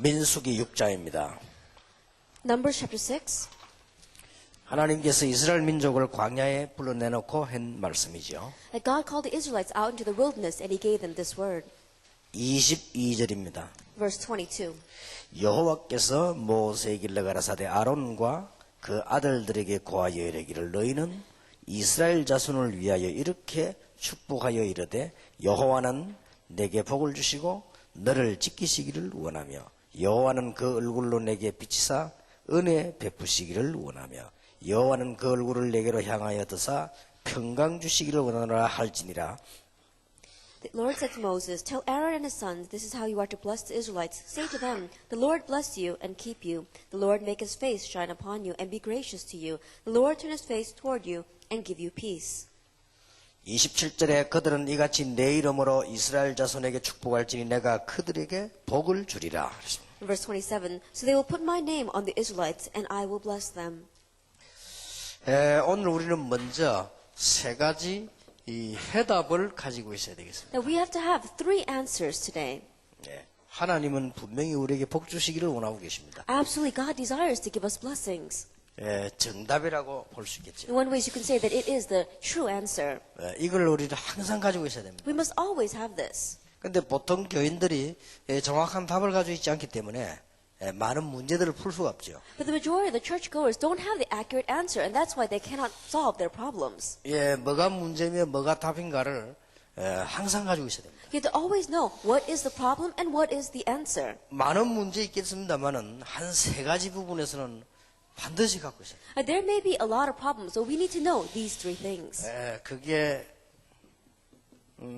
민수기 6장입니다. Numbers chapter 6. 하나님께서 이스라엘 민족을 광야에 불러내놓고 한 말씀이죠. That God called the Israelites out into the wilderness and he gave them this word. 22절입니다. Verse 22. 여호와께서 모세에게 가라사대 아론과 그 아들들에게 고하여 이르기를 너희는 이스라엘 자손을 위하여 이렇게 축복하여 이르되 여호와는 내게 복을 주시고 너를 지키시기를 원하며 여호와는 그 얼굴로 내게 비치사 은혜 베푸시기를 원하며 여호와는 그 얼굴을 내게로 향하여 드사 평강 주시기를 원하노라 할지니라. The Lord said to Moses, Tell Aaron and his sons, this is how you are to bless the Israelites. Say to them, The Lord bless you and keep you. The Lord make his face shine upon you and be gracious to you. The Lord turn his face toward you and give you peace. 27절에 그들은 이같이 내 이름으로 이스라엘 자손에게 축복할지니 내가 그들에게 복을 주리라. In verse 27, So they will put my name on the Israelites and I will bless them. 오늘 우리는 먼저 세 가지 이 해답을 가지고 있어야 되겠습니다. Now we have to have three answers today. 하나님은 분명히 우리에게 복 주시기를 원하고 계십니다. Absolutely, God desires to give us blessings. 정답이라고 볼 수 있겠죠. In one way, you can say that it is the true answer. 이걸 우리는 항상 가지고 있어야 됩니다. We must always have this. 그런데 보통 교인들이 정확한 답을 가지고 있지 않기 때문에 많은 문제들을 풀 수가 없죠. But the majority of the churchgoers don't have the accurate answer, and that's why they cannot solve their problems. 뭐가 문제며 뭐가 답인가를 항상 가지고 있어야 됩니다. You have to always know what is the problem and what is the answer. 많은 문제 있겠습니다만은 한 세 가지 부분에서는 반드시 갖고 있어요. There may be a lot of problems, so we need to know these three things. 그게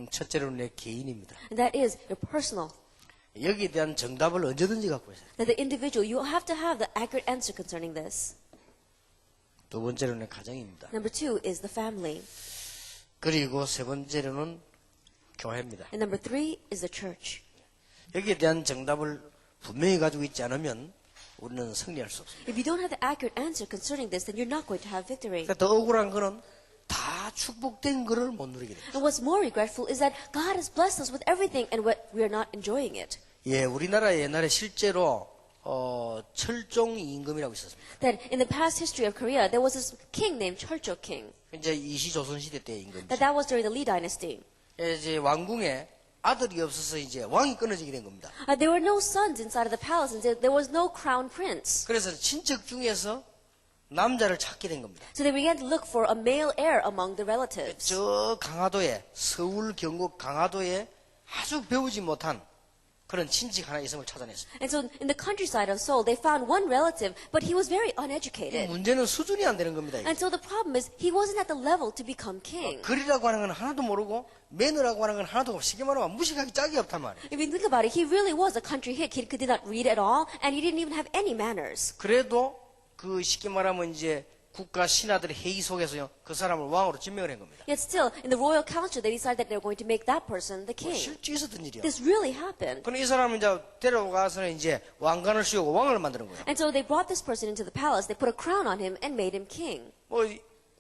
첫째로는 내 개인입니다. And that is your personal. 여기에 대한 정답을 언제든지 갖고 있어요. That the individual, you have to have the accurate answer concerning this. 두 번째로는 가정입니다. Number two is the family. 그리고 세 번째로는 교회입니다. And number three is the church. 여기에 대한 정답을 분명히 가지고 있지 않으면 우리는 승리할 수 없습니다. If you don't have the accurate answer concerning this, then you're not going to have victory. 그러니까 더 억울한 거는 다 축복된 거를 못 누리게 됩니다. And what's more regretful is that God has blessed us with everything and we are not enjoying it. 우리나라 옛날에 실제로 철종 임금이라고 있었습니다. That in the past history of Korea, there was this king named Cheoljo King. 이제 이시조선 시대 때 임금이죠. That was during the Lee Dynasty. 이제 왕궁에 아들이 없어서 이제 왕이 끊어지게 된 겁니다. There were no sons inside of the palace, and there was no crown prince. 그래서 친척 중에서 남자를 찾게 된 겁니다. So they began to look for a male heir among the relatives. 저 강화도에 서울 경북 강화도에 아주 배우지 못한 그런 친척 하나 있음을 찾아냈습니다. And so in the countryside of Seoul, they found one relative, but he was very 이 uneducated. 문제는 수준이 안 되는 겁니다. And so the problem is he wasn't at the level to become king. 글이라고 하는 건 하나도 모르고 매너라고 하는 건 하나도 없고 쉽게 말하면 무식하기 짝이 없단 말이에요. If you think about it, he really was a country hick. He did not read at all, and he didn't even have any manners. 그래도 그 쉽게 말하면 이제 국가 신하들의 회의 속에서 그 사람을 왕으로 지명을 한 겁니다. Yet still, in the royal council, they decided that they were going to make that person the king. 실제 있었던 일이요. This really happened. 그럼 이 사람은 이제 데려가서는 이제 왕관을 씌우고 왕을 만드는 거예요. And so they brought this person into the palace, they put a crown on him, and made him king.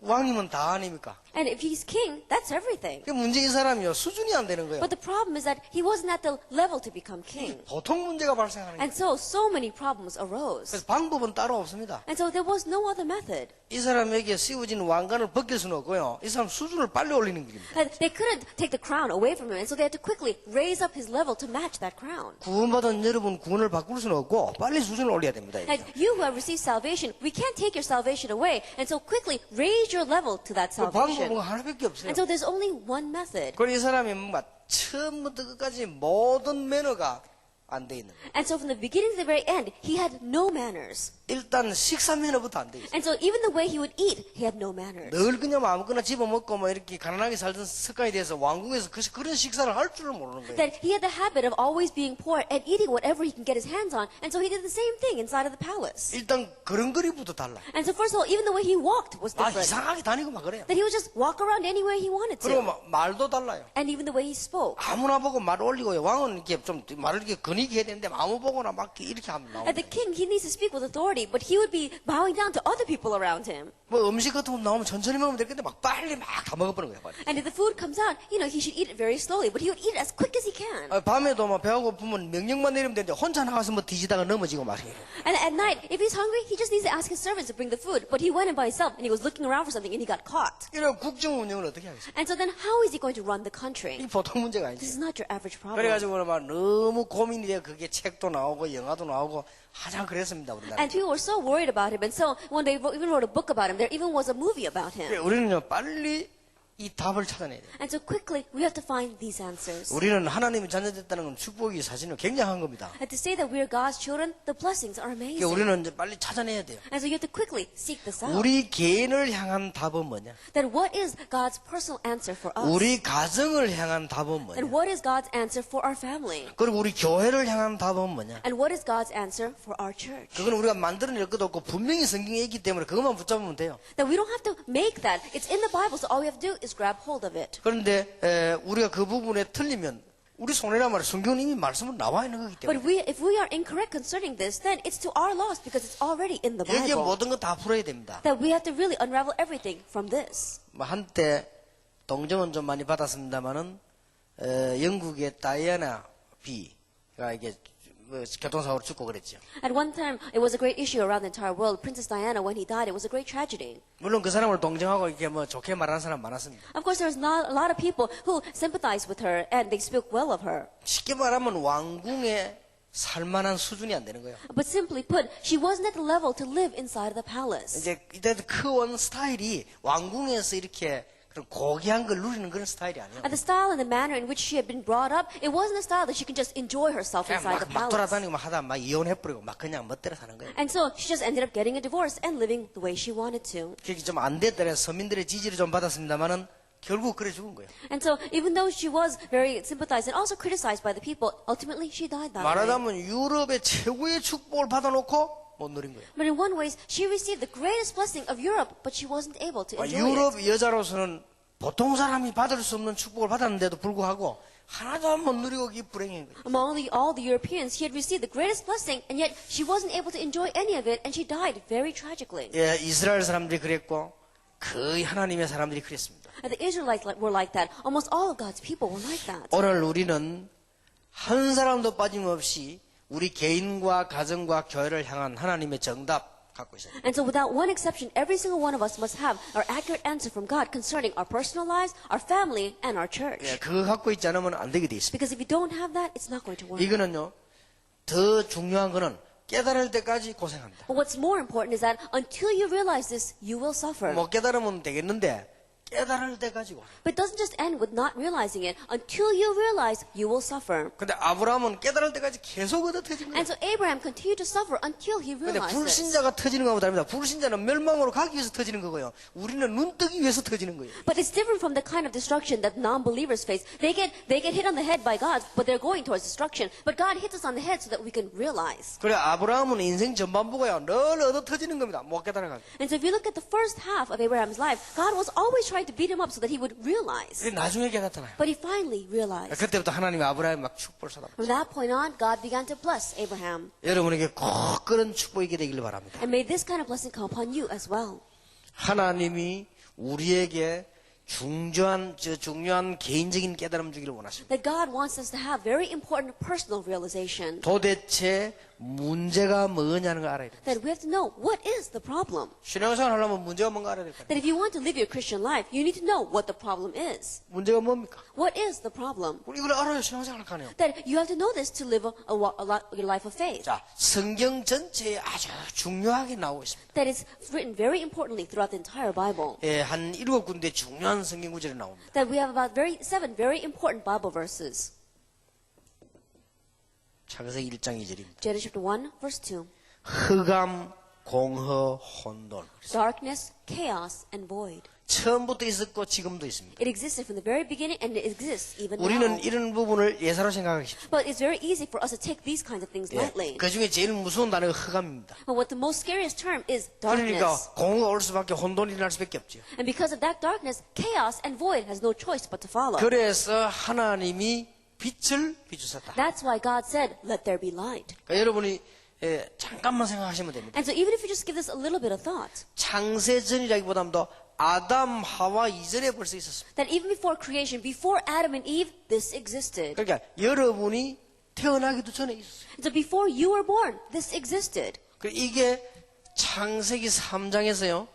왕이면 다 아닙니까? And if he's king, that's everything. 그 문제 이 사람이요 수준이 안 되는 거예요. But the problem is that he wasn't at the level to become king. 보통 문제가 발생하는 거예요. And so many problems arose. 그래서 방법은 따로 없습니다. And so there was no other method. 이 사람에게 씌워진 왕관을 벗길 수는 없고요. 이 사람 수준을 빨리 올리는 길입니다. And they couldn't take the crown away from him, and so they had to quickly raise up his level to match that crown. 구원받은 여러분 구원을 바꿀 수는 없고 빨리 수준을 올려야 됩니다. And you who have received salvation, we can't take your salvation away, and so quickly raise your level to that 그 방법은 salvation. 하나밖에 없어요. And so there's only one method. 그리고 이 사람이 뭔가 처음부터 끝까지 모든 매너가 안 돼 있는 거예요. And so from the beginning to the very end, he had no manners. 일단 식사 매너부터 안 돼 있어요. And so even the way he would eat, he had no manners. 늘 그냥 아무거나 집어먹고 뭐 이렇게 가난하게 살던 습관에 대해서 왕궁에서 그런 식사를 할 줄을 모르는 거예요. That he had the habit of always being poor and eating whatever he can get his hands on, and so he did the same thing inside of the palace. 일단 걸음걸이부터 달라. And so first of all, even the way he walked was different. 이상하게 다니고 막 그래요. That he would just walk around anywhere he wanted 그리고 to. 말도 달라요. And even the way he spoke. 아무나 보고 말 올리고요. 왕은 이렇게 좀 말을 이렇게 근육 분위기 해야 되는데 아무 보거나 막 이렇게 하면 And the 나옵니다. king, he needs to speak with authority, but he would be bowing down to other people around him. 뭐 음식 같은 거 나오면 천천히 먹으면 될 건데 막 빨리 막 다 먹어버리는 거야. 빨리. And if the food comes out, he should eat it very slowly, but he would eat it as quick as he can. 밤에도 막 배가 고프면 명령만 내리면 되는데 혼자 나가서 뭐 뒤지다가 넘어지고 말이에요. And at night, if he's hungry, he just needs to ask his servants to bring the food. But he went in by himself, and he was looking around for something, and he got caught. 이런 국정 운영을 어떻게 하겠어요? And so then how is he going to run the country? 이 보통 문제가 This 아니죠. is not your average problem. 그래가지고 막 너무 고민이 돼. 그게 책도 나오고 영화도 나오고 하자 그랬습니다. 우리나라. And people were so worried about him, and so when they even wrote a book about him, there even was a movie about him. 우리는요 빨리 이 답을 찾아내야 돼요. And so quickly, we have to find these answers. 우리는 하나님의 자녀됐다는 건 축복이 사실은 굉장한 겁니다. And to say that we are God's children, the blessings are 그러니까 amazing. 우리는 이제 빨리 찾아내야 돼요. And so you have to quickly seek this out. 우리 개인을 향한 답은 뭐냐? Then what is God's personal answer for us? 우리 가정을 향한 답은 뭐냐? And what is God's answer for our family? 그리고 우리 교회를 향한 답은 뭐냐? And what is God's answer for our church? 그건 우리가 만들어낼 것도 없고 분명히 성경에 있기 때문에 그것만 붙잡으면 돼요. That we don't have to make that. It's in the Bible, so all we have to do is grab hold of it. 그런데 우리가 그 부분에 틀리면 우리 손해란 말이에요. 성경은 이미 말씀은 나와 있는 거기 때문에. But if we are incorrect concerning this, then it's to our loss because it's already in the 여기에 Bible. 모든 거 다 풀어야 됩니다. That we have to really unravel everything from this. 뭐 한때 동정은 좀 많이 받았습니다만은 영국의 다이애나 비가 이게 뭐 교통사고로 죽고 그랬죠. At one time, it was a great issue around the entire world. Princess Diana, when he died, it was a great tragedy. 물론 그 사람을 동정하고 이렇게 뭐 좋게 말하는 사람 많았습니다. Of course, there's not a lot of people who sympathize with her and they spoke well of her. 쉽게 말하면 왕궁에 살만한 수준이 안 되는 거예요. But simply put, she wasn't at the level to live inside of the palace. 이제 이때 크원 스타일이 왕궁에서 이렇게 그런 고귀한 걸 누리는 그런 스타일이 아니에요. And the style and the manner in which she had been brought up, it wasn't a style that she could just enjoy herself 그냥 inside the 막 palace. 돌아다니고 막 하다 막 이혼해버리고 막 그냥 멋대로 사는 거예요. And so she just ended up getting a divorce and living the way she wanted to. 그게 좀 안 됐더래 서민들의 지지를 좀 받았습니다만은 결국 그래 죽은 거예요. And so even though she was very sympathized and also criticized by the people, ultimately she died that way. 말하자면 유럽의 최고의 축복을 받아놓고 못 누린 거예요. But in one way, she received the greatest blessing of Europe, but she wasn't able to enjoy it. 유럽 여자로서는 보통 사람이 받을 수 없는 축복을 받았는데도 불구하고 하나도 못 누리고 이 불행인 거예요. Among all the Europeans, she had received the greatest blessing, and yet she wasn't able to enjoy any of it, and she died very tragically. 예, 이스라엘 사람들이 그랬고 거의 하나님의 사람들이 그랬습니다. And the Israelites were like that. Almost all of God's people were like that. 오늘 우리는 한 사람도 빠짐없이 우리 개인과 가정과 교회를 향한 하나님의 정답 갖고 있어요. And so without one exception, every single one of us must have our accurate answer from God concerning our personal lives, our family, and our church. 예, 그거 갖고 있지 않으면 안 되게 돼 있습니다. Because if you don't have that, it's not going to work. 이거는요, 더 중요한 거는 깨달을 때까지 고생합니다. But what's more important is that until you realize this, you will suffer. 못 깨달으면 되겠는데 깨달을 때까지 고생. But it doesn't just end with not realizing it. Until you realize, you will suffer. 근데 아브라함은 깨달을 때까지 계속 얻어 터진 거예요. And so Abraham continued to suffer until he 근데 realized this. 불신자가 터지는 거하고 다릅니다. 불신자는 멸망으로 가기 위해서 터지는 거고요. 우리는 눈 뜨기 위해서 터지는 거예요. But it's different from the kind of destruction that non-believers face. They get hit on the head by God, but they're going towards destruction. But God hits us on the head so that we can realize. 그래 아브라함은 인생 전반부가요. 늘 얻어 터지는 겁니다. 못 깨달아가지고. And so if you look at the first half of Abraham's life, God was always trying to beat him up so that he would realize. 나중에 깨닫잖아요. But he finally realized. 그때부터 하나님이 아브라함에 막 축복을 쏟아. From that point on, God began to bless Abraham. 여러분에게 꼭 그런 축복이 있게 되기를 바랍니다. And may this kind of blessing come upon you as well. 하나님이 우리에게 중요한 개인적인 깨달음 주기를 원하십니다. That God wants us to have very important personal realization. 도대체 문제가 뭐냐는 걸 알아야 됩니다. That we have to know what is the problem. 신앙생활 하려면 문제가 뭔가 알아야 될 거예요. That if you want to live your Christian life, you need to know what the problem is. 문제가 뭡니까? What is the problem? 우리 이걸 알아야 신앙생활을 하네요. That you have to know this to live a life of faith. 자, 성경 전체에 아주 중요하게 나오고 있습니다. That is written very importantly throughout the entire Bible. 예, 한 7군데 중요한 성경 구절이 나옵니다. That we have about seven very important Bible verses. 창세기 1장 2절입니다. Genesis chapter 1, verse 2. 흑암, 공허, 혼돈. Darkness, chaos, and void. 처음부터 있었고 지금도 있습니다. It existed from the very beginning and it exists even now. 우리는 이런 부분을 예사로 생각하기 쉽습니다. But it's very easy for us to take these kinds of things lightly. 그 중에 제일 무서운 단어가 흑암입니다. But what the most scariest term is 그러니까 darkness. 공허가 올 수밖에 혼돈이 일어날 수밖에 없죠. And because of that darkness, chaos and void has no choice but to follow. 그래서 하나님이 빛을 비추셨다. That's why God said, let there be light. 그러니까 여러분이 잠깐만 생각하시면 됩니다. And so even if you just give this a little bit of thought, 창세전이라기보다도 아담 하와 이전에 벌써 있었습니다. that even before creation, before Adam and Eve, this existed. 그러니까 여러분이 태어나기도 전에 있었어요. And so before you were born, this existed. 이게 창세기 3장에서요.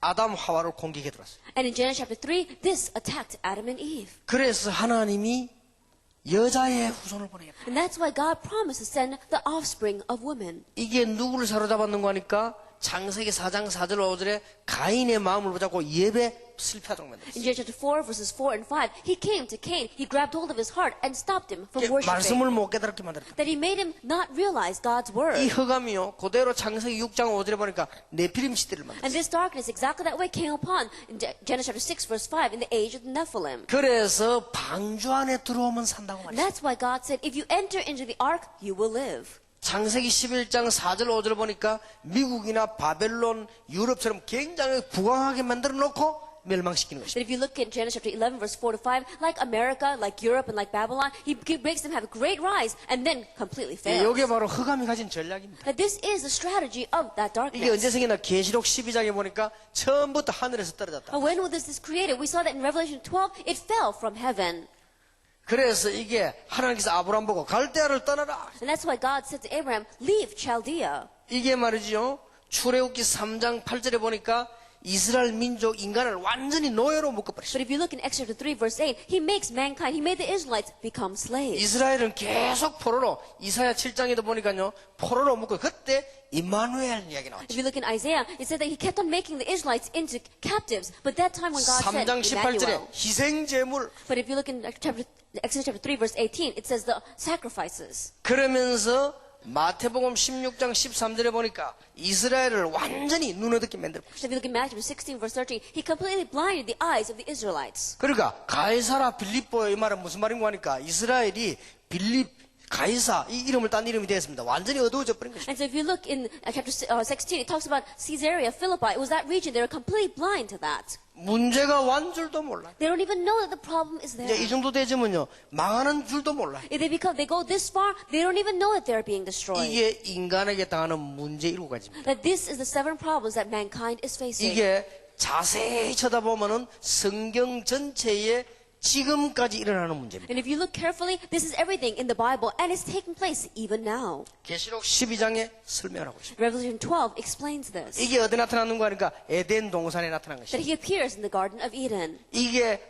아담 하와를 공격해 들어왔어요. And in Genesis chapter 3, this attacked Adam and Eve. 그래서 하나님이 여자의 후손을 보내겠다. And that's why God promised to send the offspring of women. 이게 누구를 사로잡았는가 하니까 창세기 4장 4절 5절에 가인의 마음을 붙잡고 예배 실패하도록 만들었어요. In Genesis chapter 4, verses 4 and 5, he came to Cain, he grabbed hold of his heart and stopped him from worshiping. 말씀을 못 깨달게 만들었다. That he made him not realize God's 이 word. 흑암이요. 그대로 창세기 6장 5절에 보니까 네피림 시대를 만들었어요. And this darkness, exactly that way, came upon in Genesis chapter 6, verse 5, in the age of the Nephilim. 그래서 방주 안에 들어오면 산다고 And 말했어요. that's why God said, if you enter into the ark, you will live. 창세기 11장 4절 5절 보니까 미국이나 바벨론, 유럽처럼 굉장히 부강하게 만들어 놓고 멸망시키는 것입니다. That if you look at Genesis chapter 11, verse 4 to 5, like America, like Europe, and like Babylon, he makes them have a great rise and then completely fail. 이게 바로 흑암이 가진 전략입니다. That this is the strategy of that 이게 언제 darkness. 생겼나? 계시록 12장에 보니까 처음부터 하늘에서 떨어졌다. When was this created? We saw that in Revelation 12, it fell from heaven. 그래서 이게 하나님께서 아브라함 보고 갈대아를 떠나라. And that's why God said to Abraham, leave Chaldea. 이게 말이죠. 출애굽기 3장 8절에 보니까 이스라엘 민족 인간을 완전히 노예로 묶어버렸어요. But if you look in Exodus 3, verse 8, he makes mankind, he made the Israelites become slaves. 이스라엘은 계속 포로로 이사야 7장에도 보니까요. 포로로 묶고 그때 임마누엘 이야기 나왔죠. If you look in Isaiah, it said that he kept on making the Israelites into captives. But that time when God said, 3장 18절에 Emmanuel. 희생제물. But if you look in Exodus chapter 3, verse 18, it says the sacrifices. 그러면서 마태복음 16장 13절에 보니까 이스라엘을 완전히 눈어듣게 만들고 있어요. If you look in Matthew 16, verse 13, he completely blinded the eyes of the Israelites. 그러니까 가이사라 빌립보의 말은 무슨 말인가 하니까 이스라엘이 가이사 이 이름을 딴 이름이 되었습니다. 완전히 어두워져 버린 것입니다. And so if you look in chapter 16, it talks about Caesarea Philippi. It was that region. They were completely blind to that. 문제가 완 줄도 몰라요. They don't even know that the problem is there. 이제 이 정도 되지면요 망하는 줄도 몰라요. If they go this far, they don't even know that they're being destroyed. 이게 인간에게 당하는 문제 7가지입니다. That this is the 7 problems that mankind is facing. 이게 자세히 쳐다보면은 성경 전체에 지금까지 일어나는 문제입니다. And if you look carefully, this is everything in the Bible, and it's taking place even now. 계시록 12장에 설명하고 있습니다. Revelation 12 explains this. 이게 어디 나타나는가 하니까 에덴 동산에 나타난 That 것입니다. he appears in the Garden of Eden. 이게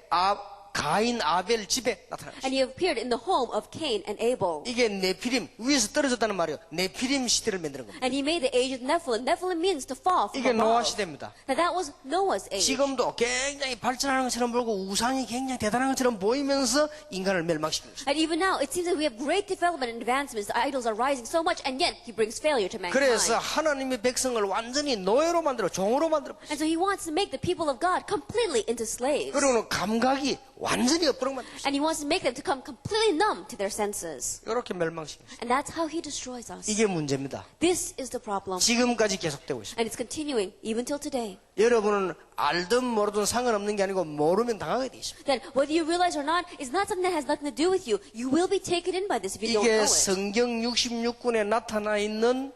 가인 아벨 집에 나타난 것입니다. And he appeared in the home of Cain and Abel. 이게 네피림 위에서 떨어졌다는 말이에요. 네피림 시대를 만드는 겁니다. And he made the age of Nephilim. Nephilim means to fall from 이게 노아 above. 시대입니다. Now that was Noah's age. 지금도 굉장히 발전하는 것처럼 보이고 우상이 굉장히 대단한 것처럼 보이면서 인간을 멸망시키는 것입니다. And even now, it seems that we have great development and advancements. The idols are rising so much, and yet he brings failure to mankind. 그래서 하나님의 백성을 완전히 노예로 만들어 종으로 만들어 버렸어요. And so he wants to make the people of God completely into slaves. 그리고 감각이 완전히 없도록 만들었어요. And he wants to make them to come completely numb to their senses. 이렇게 멸망시키는 것입니다. And that's how he destroys us. 이게 문제입니다. This is the problem. 지금까지 계속되고 있습니다. And it's continuing even till today. 여러분은 알든 모르든 상관없는 게 아니고 모르면 당하게 돼 있습니다. That whether you realize or not, is not something that has nothing to do with you. You will be taken in by this if you don't know 이게 it. 성경 66권에 나타나 있는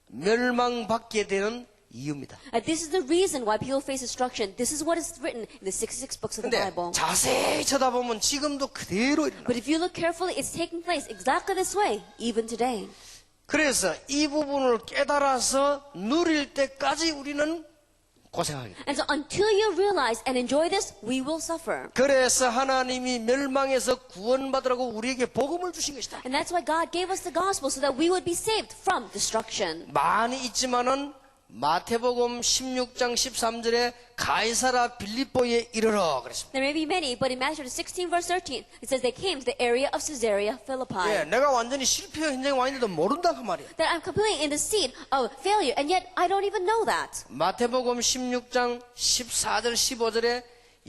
멸망받게 되는 이유입니다. This is the reason why people face destruction. This is what is written in the 66 books of the 근데 Bible. 자세히 쳐다보면 지금도 그대로 일어나. But if you look carefully, it's taking place exactly this way, even today. 그래서 이 부분을 깨달아서 누릴 때까지 우리는 고생하게 됩니다. And so until you realize and enjoy this, we will suffer. 그래서 하나님이 멸망에서 구원받으라고 우리에게 복음을 주신 것이다. And that's why God gave us the gospel so that we would be saved from destruction. 많이 있지만은 마태복음 16장 13절에 가이사라 빌립보에 이르러 그랬습니다. There may be many, but in Matthew 16 verse 13, it says they came to the area of Caesarea Philippi. 예, 내가 완전히 실패 현장에 와 있는데도 모른다 그 말이야. That I'm completely in the seat of failure, and yet I don't even know that. 마태복음 16장 14절 15절에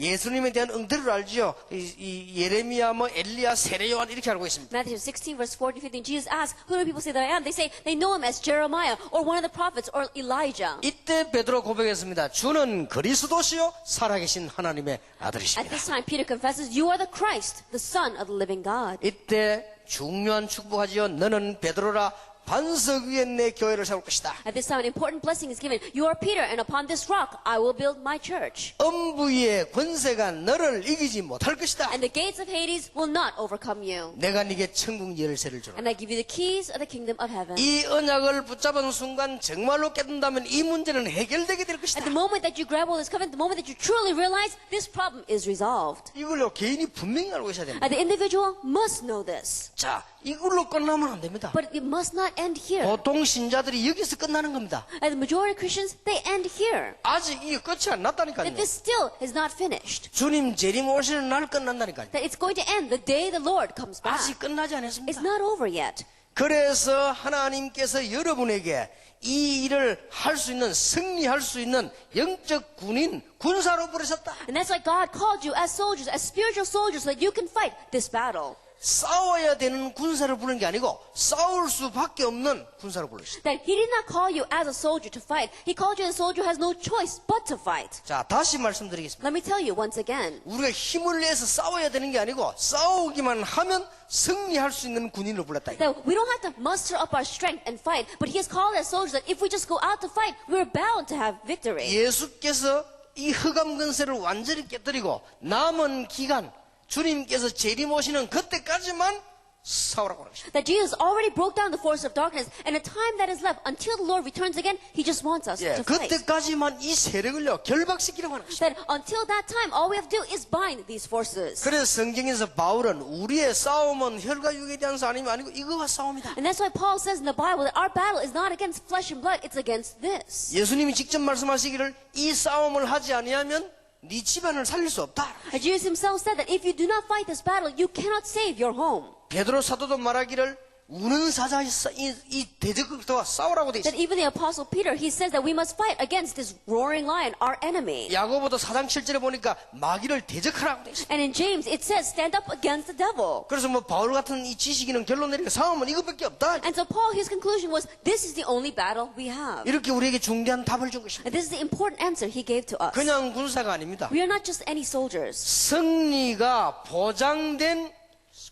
예수님에 대한 응대를 알지요. 이 예레미야, 엘리야, 세례 요한 이렇게 알고 있습니다. Matthew 16, verse 14, 15, Jesus asks, who do people say that I am? They say they know him as Jeremiah or one of the prophets or Elijah. 이때 베드로 고백했습니다. 주는 그리스도시요 살아계신 하나님의 At 아들이십니다. this time, Peter confesses, you are the Christ, the Son of the living God. 이때 중요한 축복하지요. 너는 베드로라 반석 위에 내 교회를 세울 것이다. At this time, an important blessing is given. You are Peter, and upon this rock I will build my church. 음부의 권세가 너를 이기지 못할 것이다. And the gates of Hades will not overcome you. 내가 네게 천국 열쇠를 주라. And I give you the keys of the kingdom of heaven. 이 언약을 붙잡은 순간 정말로 깨닫는다면 이 문제는 해결되게 될 것이다. At the moment that you grab hold of this covenant, the moment that you truly realize this problem is resolved. 이걸로 개인이 분명히 알고 있어야 됩니다. And the individual must know this. 자, 이걸로 끝나면 안 됩니다. But it must not end here. 보통 신자들이 여기서 끝나는 겁니다. And the majority of Christians, they end here. 아직 이게 끝이 안 났다니까요. That this still is not finished. 주님 재림 오시는 날 끝난다니까요. That it's going to end the day the Lord comes back. 아직 끝나지 It's 않았습니다. not over yet. 그래서 하나님께서 여러분에게 이 일을 할 수 있는, 승리할 수 있는 영적 군인, 군사로 부르셨다. And that's why God called you as soldiers, as spiritual soldiers, so that you can fight this battle. 싸워야 되는 군사를 부르는 게 아니고 싸울 수밖에 없는 군사로 부르셨다. That He did not call you as a soldier to fight. He called you as a soldier who has no choice but to fight. 자, 다시 말씀드리겠습니다. Let me tell you once again. 우리가 힘을 내서 싸워야 되는 게 아니고 싸우기만 하면 승리할 수 있는 군인을 불렀다. That we don't have to muster up our strength and fight, but He has called us soldiers that if we just go out to fight, we're bound to have victory. 예수께서 이 흑암 근세를 완전히 깨뜨리고 남은 기간 주님께서 재림 오시는 그때까지만 싸우라고 하십니다. That Jesus already broke down the force of darkness, and the time that is left until the Lord returns again, He just wants us to fight. 그때까지만 이 세력을요 결박시키라고 하는 것입니다. That until that time, all we have to do is bind these forces. 그래서 성경에서 바울은 우리의 싸움은 혈과 육에 대한 싸움이 아니고 이거와 싸움이다. And that's why Paul says in the Bible that our battle is not against flesh and blood, it's against this. 예수님이 직접 말씀하시기를 이 싸움을 하지 아니하면 네 집안을 살릴 수 없다. And Jesus Himself said that if you do not fight this battle, you cannot save your home. 베드로 사도도 말하기를 우는 사자 이 대적극도와 싸우라고 돼 있어. That even the Apostle Peter, he says that we must fight against this roaring lion, our enemy. 야고보도 4장 7절에 보니까 마귀를 대적하라고 돼 있어. And in James, it says, stand up against the devil. 그래서 바울 같은 이 지식인은 결론 내리니까 싸움은 이것밖에 없다. And so Paul, his conclusion was, this is the only battle we have. 이렇게 우리에게 중대한 답을 준 것입니다. And this is the important answer he gave to us. 그냥 군사가 아닙니다. We are not just any soldiers. 승리가 보장된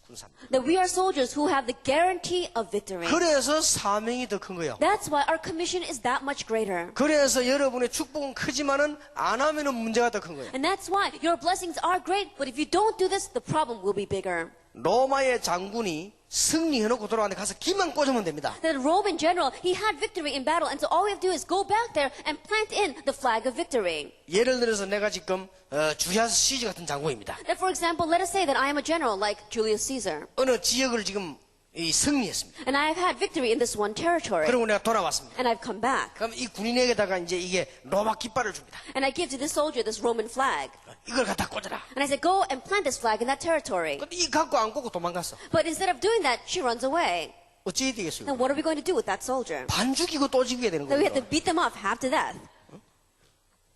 군사입니다. That we are soldiers who have the guarantee of victory. 그래서 사명이 더 큰 거예요. That's why our commission is that much greater. 그래서 여러분의 축복은 크지만은 안 하면은 문제가 더 큰 거예요. And that's why your blessings are great, but if you don't do this, the problem will be bigger. 로마의 장군이 승리해놓고 돌아왔는데 가서 기만 꽂으면 됩니다. The Roman general, he had victory in battle, and so all we have to do is go back there and plant in the flag of victory. 예를 들어서 내가 지금 주리아스 시즈 같은 장군입니다. That, for example, let us say that I am a general like Julius Caesar, 어느 지역을 지금 승리했습니다. and I have had victory in this one territory, 그리고 내가 돌아왔습니다. and I've come back, 그럼 이 군인에게다가 이제 이게 로마 깃발을 줍니다. and I give to this soldier this Roman flag, 이걸 갖다 꽂아라. and I say, go and plant this flag in that territory. 근데 이 갖고 안 꽂고 도망갔어. But instead of doing that, she runs away. 어찌 되겠어요? Then what are we going to do with that soldier? 반 죽이고 또 죽이게 되는 Then we have to 거예요. beat them off half to death.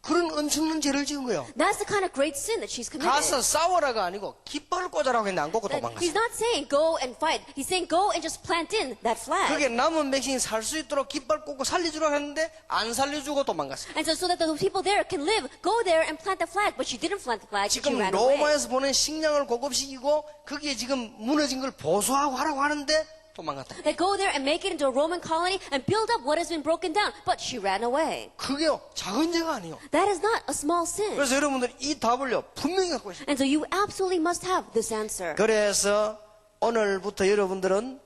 그런 엄청난 죄를 지은 거예요. That's the kind of great sin that she's committed. 가서 싸워라가 아니고 깃발을 꽂아라고 했는데 안 꽂고 That 도망갔어. he's not saying go and fight. He's saying go and just plant in that flag. 그게 남은 백성이 살 수 있도록 깃발 꽂고 살려주라고 했는데 안 살려주고 도망갔어. And so that the people there can live, go there and plant the flag. But she didn't plant the flag. She 지금 ran away. 로마에서 보낸 식량을 공급시키고 그게 지금 무너진 걸 보수하고 하라고 하는데 도망갔다. They go there and make it into a Roman colony and build up what has been broken down. But she ran away. 그게요 작은 죄가 아니에요. That is not a small sin. 그래서 여러분들 이 답을요 분명히 갖고 있어요. And so you absolutely must have this answer. 그래서 오늘부터 여러분들은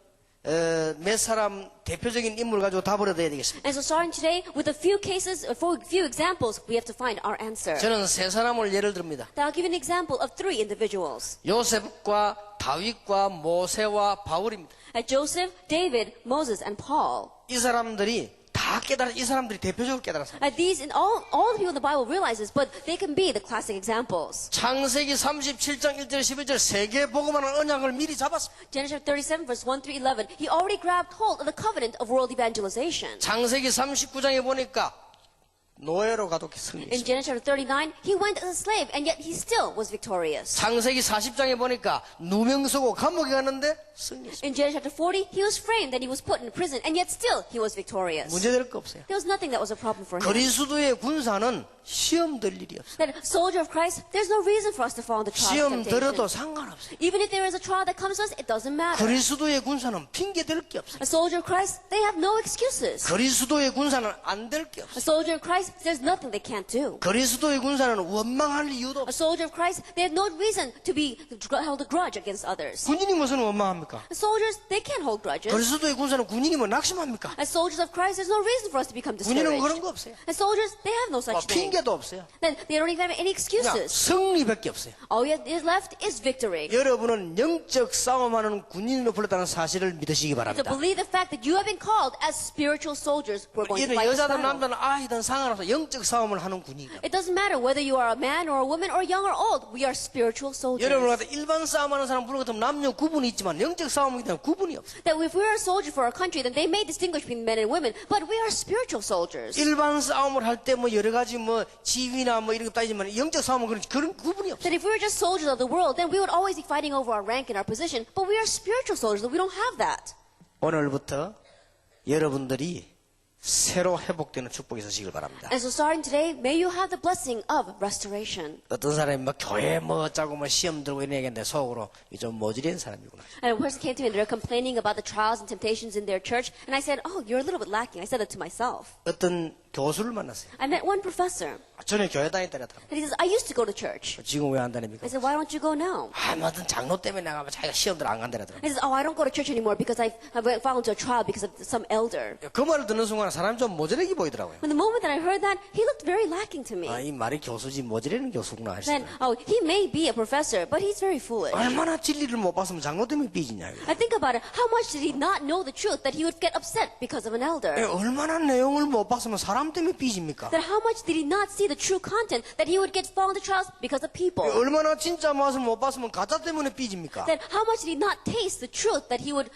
몇 사람 대표적인 인물 가지고 답을 얻어야 되겠습니다. And so starting today with a few cases, a few examples, we have to find our answer. 저는 세 사람을 예를 듭니다. Now I'll give you an example of 3 individuals. 요셉과 다윗과 모세와 바울입니다. Joseph, David, Moses, and Paul. 이 사람들이 다 이 saram들이 대표적으로 깨달았어요. These, and all the people in the Bible realize this, but they can be the classic examples. 창세기 37장 1절 11절 세계 복음하는 언약을 미리 잡았습니다. Genesis 37, verse 1 through 11, he already grabbed hold of the covenant of world evangelization. 창세기 39장에 보니까 노예로 가도 In 승리했습니다. Genesis chapter 39, he went as a slave, and yet he still was victorious. 창세기 40장에 보니까 누명 쓰고 감옥에 갔는데 승리했습니다. In Genesis chapter 40, he was framed and he was put in prison, and yet still he was victorious. 문제될 거 없어요. There was nothing that was a problem for him. 그리스도의 군사는 시험 들 일이 없어요. That soldier of Christ, there's no reason for us to fall into trial 시험 and 들어도 temptation. 상관없어요. Even if there is a trial that comes to us, it doesn't matter. 그리스도의 군사는 핑계 댈 게 없어요. A soldier of Christ, they have no excuses. 그리스도의 군사는 안 될 게 A 없어요. soldier of Christ, there's nothing they can't do. 그리스도의 군사는 원망할 이유도 A 없어요. soldier of Christ, they have no reason to be held a grudge against others. 군인이 무슨 원망합니까? Soldiers, they can't hold grudges. 그리스도의 군사는 군인이 뭐 낙심합니까? As soldiers of Christ, there's no reason for us to become 군인은 그런 discouraged. 거 없어요. As soldiers, they have no 뭐 such thing. 핑계도 없어요. Then they don't even have any 그냥 excuses. 승리밖에 없어요. All is left is victory. 여러분은 영적 싸움하는 군인으로 불렀다는 사실을 믿으시기 To 바랍니다. believe the fact that you have been called as spiritual soldiers who are going to 이런 fight this 여자든 battle. 남자든 아이든 상관없어 영적 싸움을 하는 군인이다. It doesn't matter whether you are a man or a woman or young or old. We are spiritual soldiers. 여러분 같은 일반 싸움하는 사람 부르는 것처럼 남녀 구분이 있지만 영적 싸움이기 때문에 구분이 없어요. That if we're a soldier for our country, then they may distinguish between men and women, but we are spiritual soldiers. 일반 싸움을 할 때 뭐 여러 가지 뭐 지위나 뭐 이런 거 따지지만 영적 싸움은 그런 구분이 없어요. That if we were just soldiers of the world, then we would always be fighting over our rank and our position, but we are spiritual soldiers, we don't have that. 오늘부터 여러분들이 새로 회복되는 축복이 있으시길 바랍니다. And so starting today, may you have the blessing of restoration. 어떤 사람이 뭐 교회 뭐 어쩌고 뭐 시험 들고 이런 얘기했는데 속으로 좀 모질한 사람이구나. And a person came to me and they're complaining about the trials and temptations in their church, and I said, oh, you're a little bit lacking. I said that to myself. 어떤 교수를 만났어요. I met one professor, 전에 교회 다녔다더라고요. and he says, I used to go to church. 지금 왜 안 다닙니까? I said, why don't you go now? 아, 뭐 어떤 장로 때문에 나가면 자기가 시험들 안 간다더라고요. He says, oh, I don't go to church anymore because I fell into a trial because of some elder. 그 말을 듣는 순간 사람이 좀 모질하게 보이더라고요. When the moment that I heard that, he looked very lacking to me. 아, 이 말이 교수지 모질하는 교수구나 Then, 하시더라고요. oh, he may be a professor, but he's very foolish. 얼마나 진리를 못 봤으면 장로 때문에 삐지냐. 이거. I think about it. How much did he not know the truth that he would get upset because of an elder? 얼마나 내용을 못 봤으면 사람 때문에 삐집니까? That how much did he not see the true content that he would get fall into trials because of people? 얼마나 진짜 맛을 못 봤으면 가짜 때문에 삐집니까? That how much did he not taste the truth that he would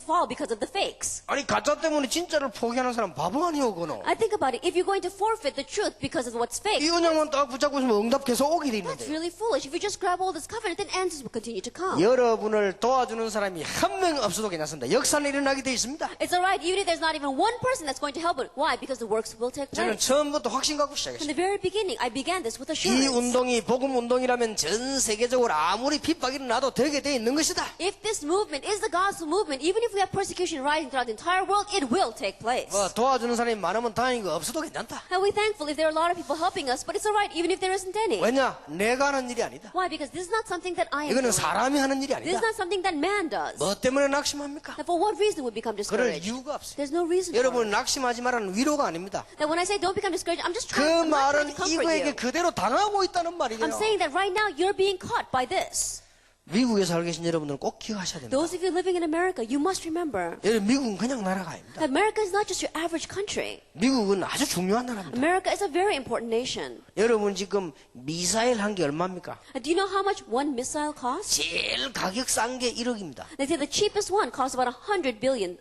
fall because of the fakes? 아니 가짜 때문에 진짜를 포기하는 사람 바보 아니오 그노? I think about it. If you're going to forfeit the truth because of what's fake, 이 은양만 딱 붙잡고 있으면 응답 계속 오게 돼 that's 있는데 really foolish. If you just grab all this covenant, then answers will continue to come. 여러분을 도와주는 사람이 한 명 없어도 괜찮습니다. 역사는 일어나게 돼 있습니다. It's alright, even if there's not even one person that's going to help it. Why? Because the works will take 저는 place. 처음부터 확신 갖고 From 시작했어요. the very beginning, I began this with 이 assurance. 운동이 복음 운동이라면 전 세계적으로 아무리 핍박이 일어나도 되게 돼 있는 것이다. If this movement is the gospel movement, even if we have persecution rising throughout the entire world, it will take place. 뭐 도와주는 사람이 많으면 다행이고 없어도 괜찮다. And we're thankful if there are a lot of people helping us, but it's alright even if there isn't any. 왜냐? 내가 하는 일이 아니다. Why? Because this is not something that I am 이거는 doing. 사람이 하는 일이 This 아니다. is not something that man does. 뭐 때문에 낙심합니까? And for what reason would become 그럴 discouraged? 이유가 없어요. There's no reason for 여러분 it. 낙심하지 말라는 위로가 아닙니다. That when I say don't become discouraged, I'm just 그 trying, I'm not trying 말은 to comfort 이거에게 you. 그대로 당하고 있다는 I'm 말이에요. saying that right now you're being caught by this. 미국에 살고 계신 여러분들은 꼭 기억하셔야 됩니다. Those of you living in America, you must remember 여러분 미국은 그냥 나라가 아닙니다. that America is not just your average country. 미국은 아주 중요한 나라입니다. America is a very important nation. 여러분 지금 미사일 한 개 얼마입니까? Do you know how much one missile costs? 제일 가격 싼 게 1억입니다. They say the cheapest one costs about $100 million.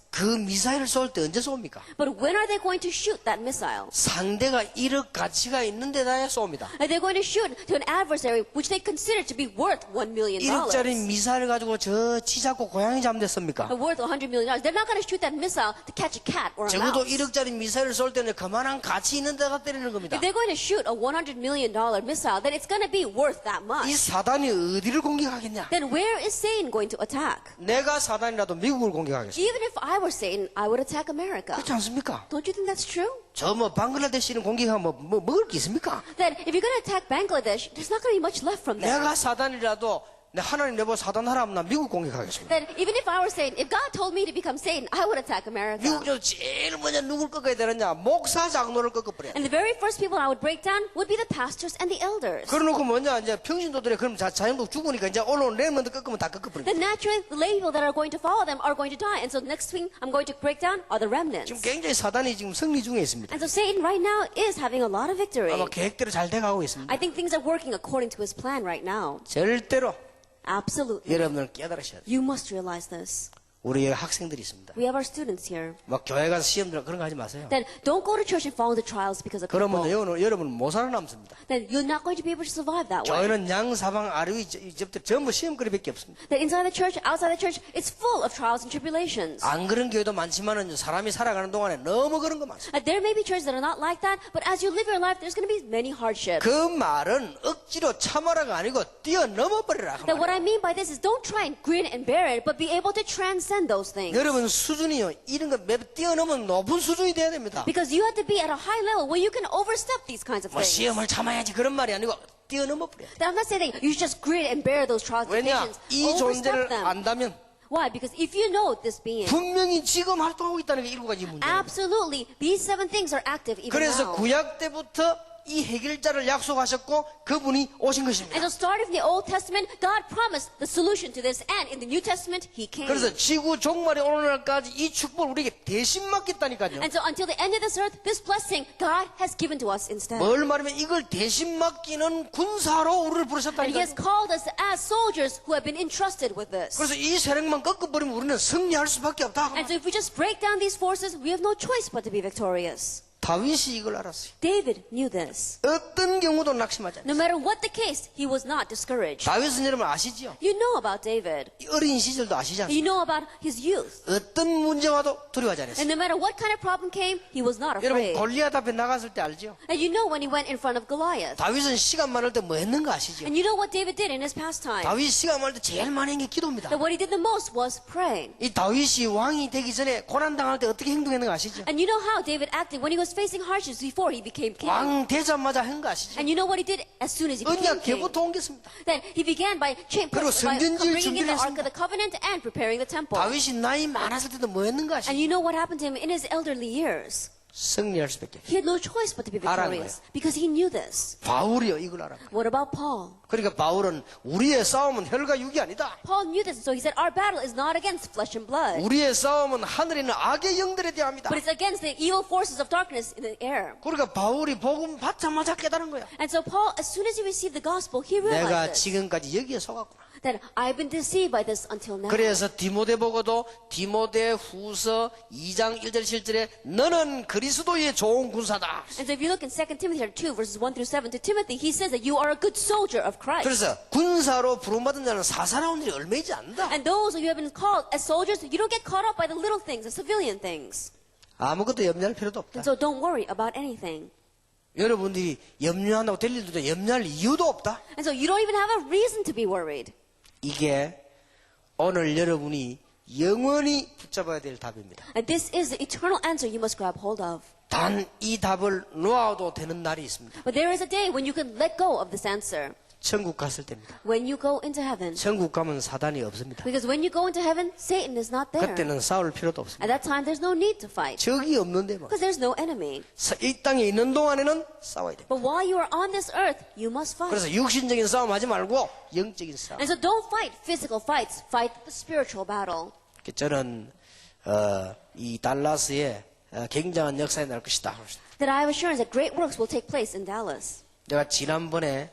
그 미사일을 쏠 때 언제 쏩니까? But when are they going to shoot that missile? 상대가 1억 가치가 있는 데다야 쏩니다. They're going to shoot to an adversary which they consider to be worth $1 million. 1억짜리 미사일 가지고 저 치잡고 고양이 잠댔습니까? Worth $100 million. They're not going to shoot that missile to catch a cat or a 적어도 mouse. 1억짜리 미사일을 쏠 때는 그만한 가치 있는 데다 때리는 겁니다. If they're going to shoot a $100 million missile, then it's going to be worth that 이 much. 사단이 어디를 공격하겠냐? Then where is Satan going to attack? 내가 사단이라도 미국을 공격하겠습니다. Even if I were Satan, I would attack America. 그렇지 않습니까? Don't you think that's true? 저 뭐 방글라데시는 공격하면 뭐 먹을 게 있습니까? That if you're going to attack Bangladesh, there's not going to be much left from there. 내가 사단이라도 내 하나님 내버 사단 하라면 나 미국 공격하겠습니다. That even if I were Satan, if God told me to become Satan, I would attack America. 미국에서 제일 먼저 누굴 꺾어야 되느냐? 목사 장로를 꺾어버려야 돼. And the very first people I would break down would be the pastors and the elders. 그러놓고 뭐냐 이제 평신도들이 그럼 자연도 죽으니까 이제 올라온 레몬드 꺾으면 다 꺾어버려. Then naturally, the lay people that are going to follow them are going to die. And so the next thing I'm going to break down are the remnants. 지금 굉장히 사단이 지금 승리 중에 있습니다. And so Satan right now is having a lot of victory. 아마 계획대로 잘 돼가고 있습니다. I think things are working according to his plan right now. 절대로 Absolutely. 여러분을 깨달으셔야 돼요. You must realize this. 우리 여기 학생들이 있습니다. We have our students here. 막 교회 가서 시험 들어 그런 거 하지 마세요. Then don't go to church and fall into trials because of 그러면 people. 여러분 못 살아남습니다. Then you're not going to be able to survive that way. 교회는 양사방 아래위 이제부터 전부 시험거리밖에 없습니다. That inside the church, outside the church, it's full of trials and tribulations. 안 그런 교회도 많지만은 사람이 살아가는 동안에 너무 그런 거 많습니다. There may be churches that are not like that, but as you live your life, there's going to be many hardships. 그 말은 억지로 참아라가 아니고 뛰어넘어 버리라. That what I mean by this is don't try and grin and bear it, but be able to transcend those things. 여러분 수준이요. 이런 거 뛰어넘으면 높은 수준이 돼야 됩니다. Because you have to be at a high level where you can overstep these kinds of 뭐 things. 시험을 참아야지 그런 말이 아니고 뛰어넘어 버려. That I'm not saying that you should just grin and bear those trials and 왜냐? temptations. 이 Overstep 존재를 them. 안다면 Why? Because if you know this being, 분명히 지금 활동하고 있다는 게 일곱 가지 문제입니다. absolutely, these 7 things are active even 그래서 now. 구약 때부터 이 해결자를 약속하셨고 그분이 오신 것입니다. And so starting from the Old Testament, God promised the solution to this, and in the New Testament, He came. 그래서 지구 종말에 오늘날까지 이 축복을 우리에게 대신 맡겼다니까요. And so until the end of this earth, this blessing God has given to us instead. 뭘 말하면 이걸 대신 맡기는 군사로 우리를 And He has 부르셨다니까요. called us as soldiers who have been entrusted with this. 그래서 이 세력만 꺾어버리면 우리는 승리할 수밖에 없다. And so if we just break down these forces, we have no choice but to be victorious. 다윗이 이걸 알았어요. David knew this. 어떤 경우도 낙심하지 않았어요. No matter what the case, he was not discouraged. 다윗은 여러분 아시죠? You know about David. 어린 시절도 아시지 않습니까? You know about his youth. 어떤 문제 와도 두려워하지 않았어요. And no matter what kind of problem came, he was not 여러분 afraid. 골리앗 앞에 나갔을 때 알죠? And you know when he went in front of Goliath. 다윗은 시간 많을 때 뭐 했는가 아시죠? And you know what David did in his pastime. 다윗 시간 많을 때 제일 많이 한 게 기도입니다. That what he did the most was praying. 이 다윗이 왕이 되기 전에 고난당할 때 어떻게 행동했는가 아시죠? And you know how David acted when he was facing hardships before he became king. 왕 되자마자 한 거 아시죠? And you know what he did as soon as he became 언약 king. 계보터 옮겼습니다. Then he began by 그리고 성전 지을 bringing in the 준비를 Ark of the Covenant and preparing the temple. 다윗이 나이 많았을 때도 뭐 했는가 And 아시죠? you know what happened to him in his elderly years? 승리할 수밖에. He had no choice but to be 알아요. victorious because he knew this. 바울이요 이걸 알아. What about Paul? 그러니까 바울은 우리의 싸움은 혈과 육이 아니다. Paul knew this, so he said, our battle is not against flesh and blood, 우리의 싸움은 하늘에 있는 악의 영들에 대합니다. but it's against the evil forces of darkness in the air. 그러니까 바울이 복음 받자마자 깨달은 거야. And so Paul, as soon as he received the gospel, he 내가 realized this, 지금까지 여기에 속았구나. that I've been deceived by this until now. 그래서 디모데 보고도 디모데 후서 2장 1절 7절에 너는 그리스도의 좋은 군사다. And so if you look in 2 Timothy 2, verses 1 through 7, to Timothy, he says that you are a good soldier of Christ. 그래서 군사로 부름받은 자는 사사로운 일이 얼마이지 않는다. And those who have been called as soldiers, you don't get caught up by the little things, the civilian things. 아무것도 염려할 필요도 없다. And so don't worry about anything. 여러분들이 염려한다고 될 일도 없다. 염려할 이유도 없다. And so you don't even have a reason to be worried. 이게 오늘 여러분이 영원히 붙잡아야 될 답입니다. And this is the eternal answer you must grab hold of. 단 이 답을 놓아도 되는 날이 있습니다. But there is a day when you can let go of this answer. 천국 갔을 때입니다. When you go into heaven. 천국 가면 사단이 없습니다. Because when you go into heaven, Satan is not there. 그때는 싸울 필요도 없습니다. At that time, there's no need to fight. 적이 없는데 뭐. Because there's no enemy. 이 땅에 있는 동안에는 싸워야 됩니다. But while you are on this earth, you must fight. 그래서 육신적인 싸움 하지 말고 영적인 싸움. And so don't fight physical fights. Fight the spiritual battle. 저는 이 달라스에 굉장한 역사에 날 것이다. That I have assurance that great works will take place in Dallas. 내가 지난번에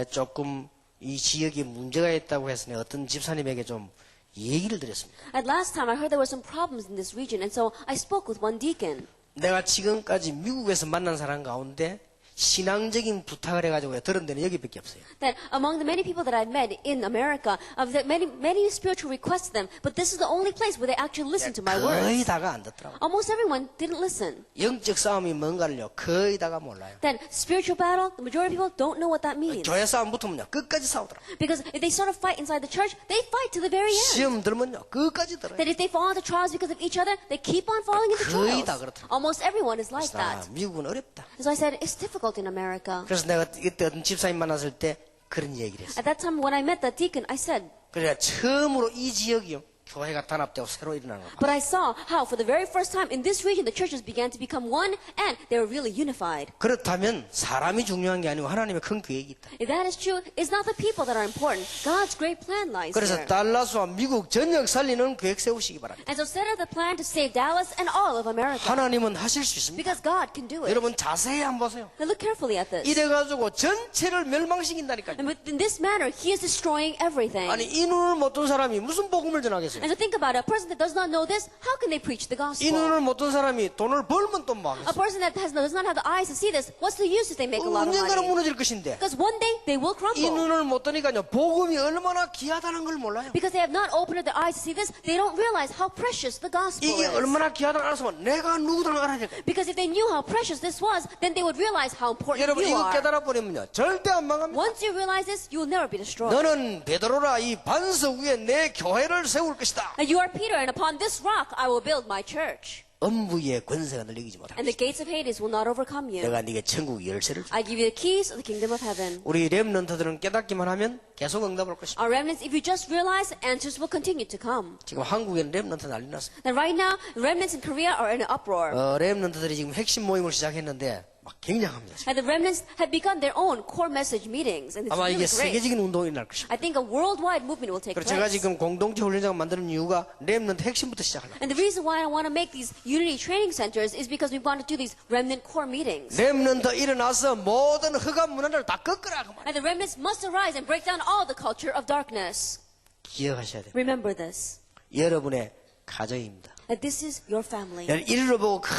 조금 이 지역에 문제가 있다고 해서 내가 어떤 집사님에게 좀 얘기를 드렸습니다. At last time, I heard there were some problems in this region, and so I spoke with one deacon. 내가 지금까지 미국에서 만난 사람 가운데 신앙적인 부탁을 해가지고 들은 데는 여기밖에 없어요. That among the many people that I've met in America, that many spiritual requests them, but this is the only place where they actually listen to my 거의 words. 다가 안 듣더라고. Almost everyone didn't listen. 영적 싸움이 뭔가를요 거의 다가 몰라요. That spiritual battle, the majority of people don't know what that means. 교회 싸움 붙으면요 끝까지 싸우더라고. Because if they sort of fight inside the church, they fight to the very end. 시험 들면요 끝까지 들어요. That if they fall into trials because of each other, they keep on falling into 거의 trials. 다 그렇더라고요. Almost everyone is like 그래서 that. 미국은 어렵다. So I said, it's difficult in America. 그래서 내가 이때 어떤 집사님 만났을 때 그런 얘기를 했어요. At that time when I met that deacon, I said, 그래야 처음으로 이 지역이요 교회가 단합되고 새로 일어나는 거예요. but I saw how for the very first time in this region the churches began to become one and they were really unified. 그렇다면 사람이 중요한 게 아니고 하나님의 큰 계획이 있다. If that is true, it's not the people that are important. God's great plan lies 그래서 here. 달라스와 미국 전역 살리는 계획 세우시기 바랍니다. And so set up the plan to save Dallas and all of America. 하나님은 하실 수 있습니다. Because God can do it. 여러분 자세히 한번 보세요. Now look carefully at this. 이래가지고 전체를 멸망시킨다니까요. And in this manner, he is destroying everything. 아니 이 눈을 못 뜬 사람이 무슨 복음을 전하겠어요? 보세요. And so think about it. A person that does not know this, how can they preach the 이 gospel? 눈을 못 뜬 사람이 돈을 벌면 또 A 망했어. person that does not have the eyes to see this, what's the use if they make a lot of 언젠가는 money? 무너질 것인데 Because one day they will 이 crumble. 눈을 못 뜨니까요 복음이 얼마나 귀하다는 걸 몰라요. Because they have not opened up their eyes to see this, they don't realize how precious the gospel 이게 is. 얼마나 귀하다는 걸 알았으면 내가 누구다는 걸 알아야 될 거예요. Because if they knew how precious this was, then they would realize how important 여러분 you 이거 are. 깨달아 버리면요 절대 안 망합니다. Once you realize this, you will never be destroyed. 너는 베드로라 이 반석 위에 내 교회를 세울 것이다. And you are Peter, and upon this rock I will build my church. 음부의 권세가 널 이기지 못하고 And the gates of Hades will not overcome you. 내가 네게 천국 열쇠를 줄. I give you the keys of the kingdom of heaven. 우리 렘넌트들은 깨닫기만 하면 계속 응답할 것입니다. Our remnants, if you just realize, answers will continue to come. 지금 한국엔 렘넌트 난리 났습니다. And right now, remnants in Korea are in an uproar. 렘넌트들이 지금 핵심 모임을 시작했는데 막 굉장합니다. 지금. And the remnants have begun their own core message meetings. And it's 아마 이게 really great. 세계적인 운동이 일어날 것입니다. I think a worldwide movement will take 그래서 제가 place. 지금 공동체 훈련장을 만드는 이유가 렘넌트 핵심부터 시작하려고. And the reason why I want to make these unity training centers is because we want to do these remnant core meetings. 렘넌트 일어나서 모든 흑암 문화를 다 꺾으라. 그 말. And the remnants must arise and break down all the culture of darkness. 기억하셔야 돼요. Remember this, 여러분의 가정입니다. that this is your family. 이리로 보고 큰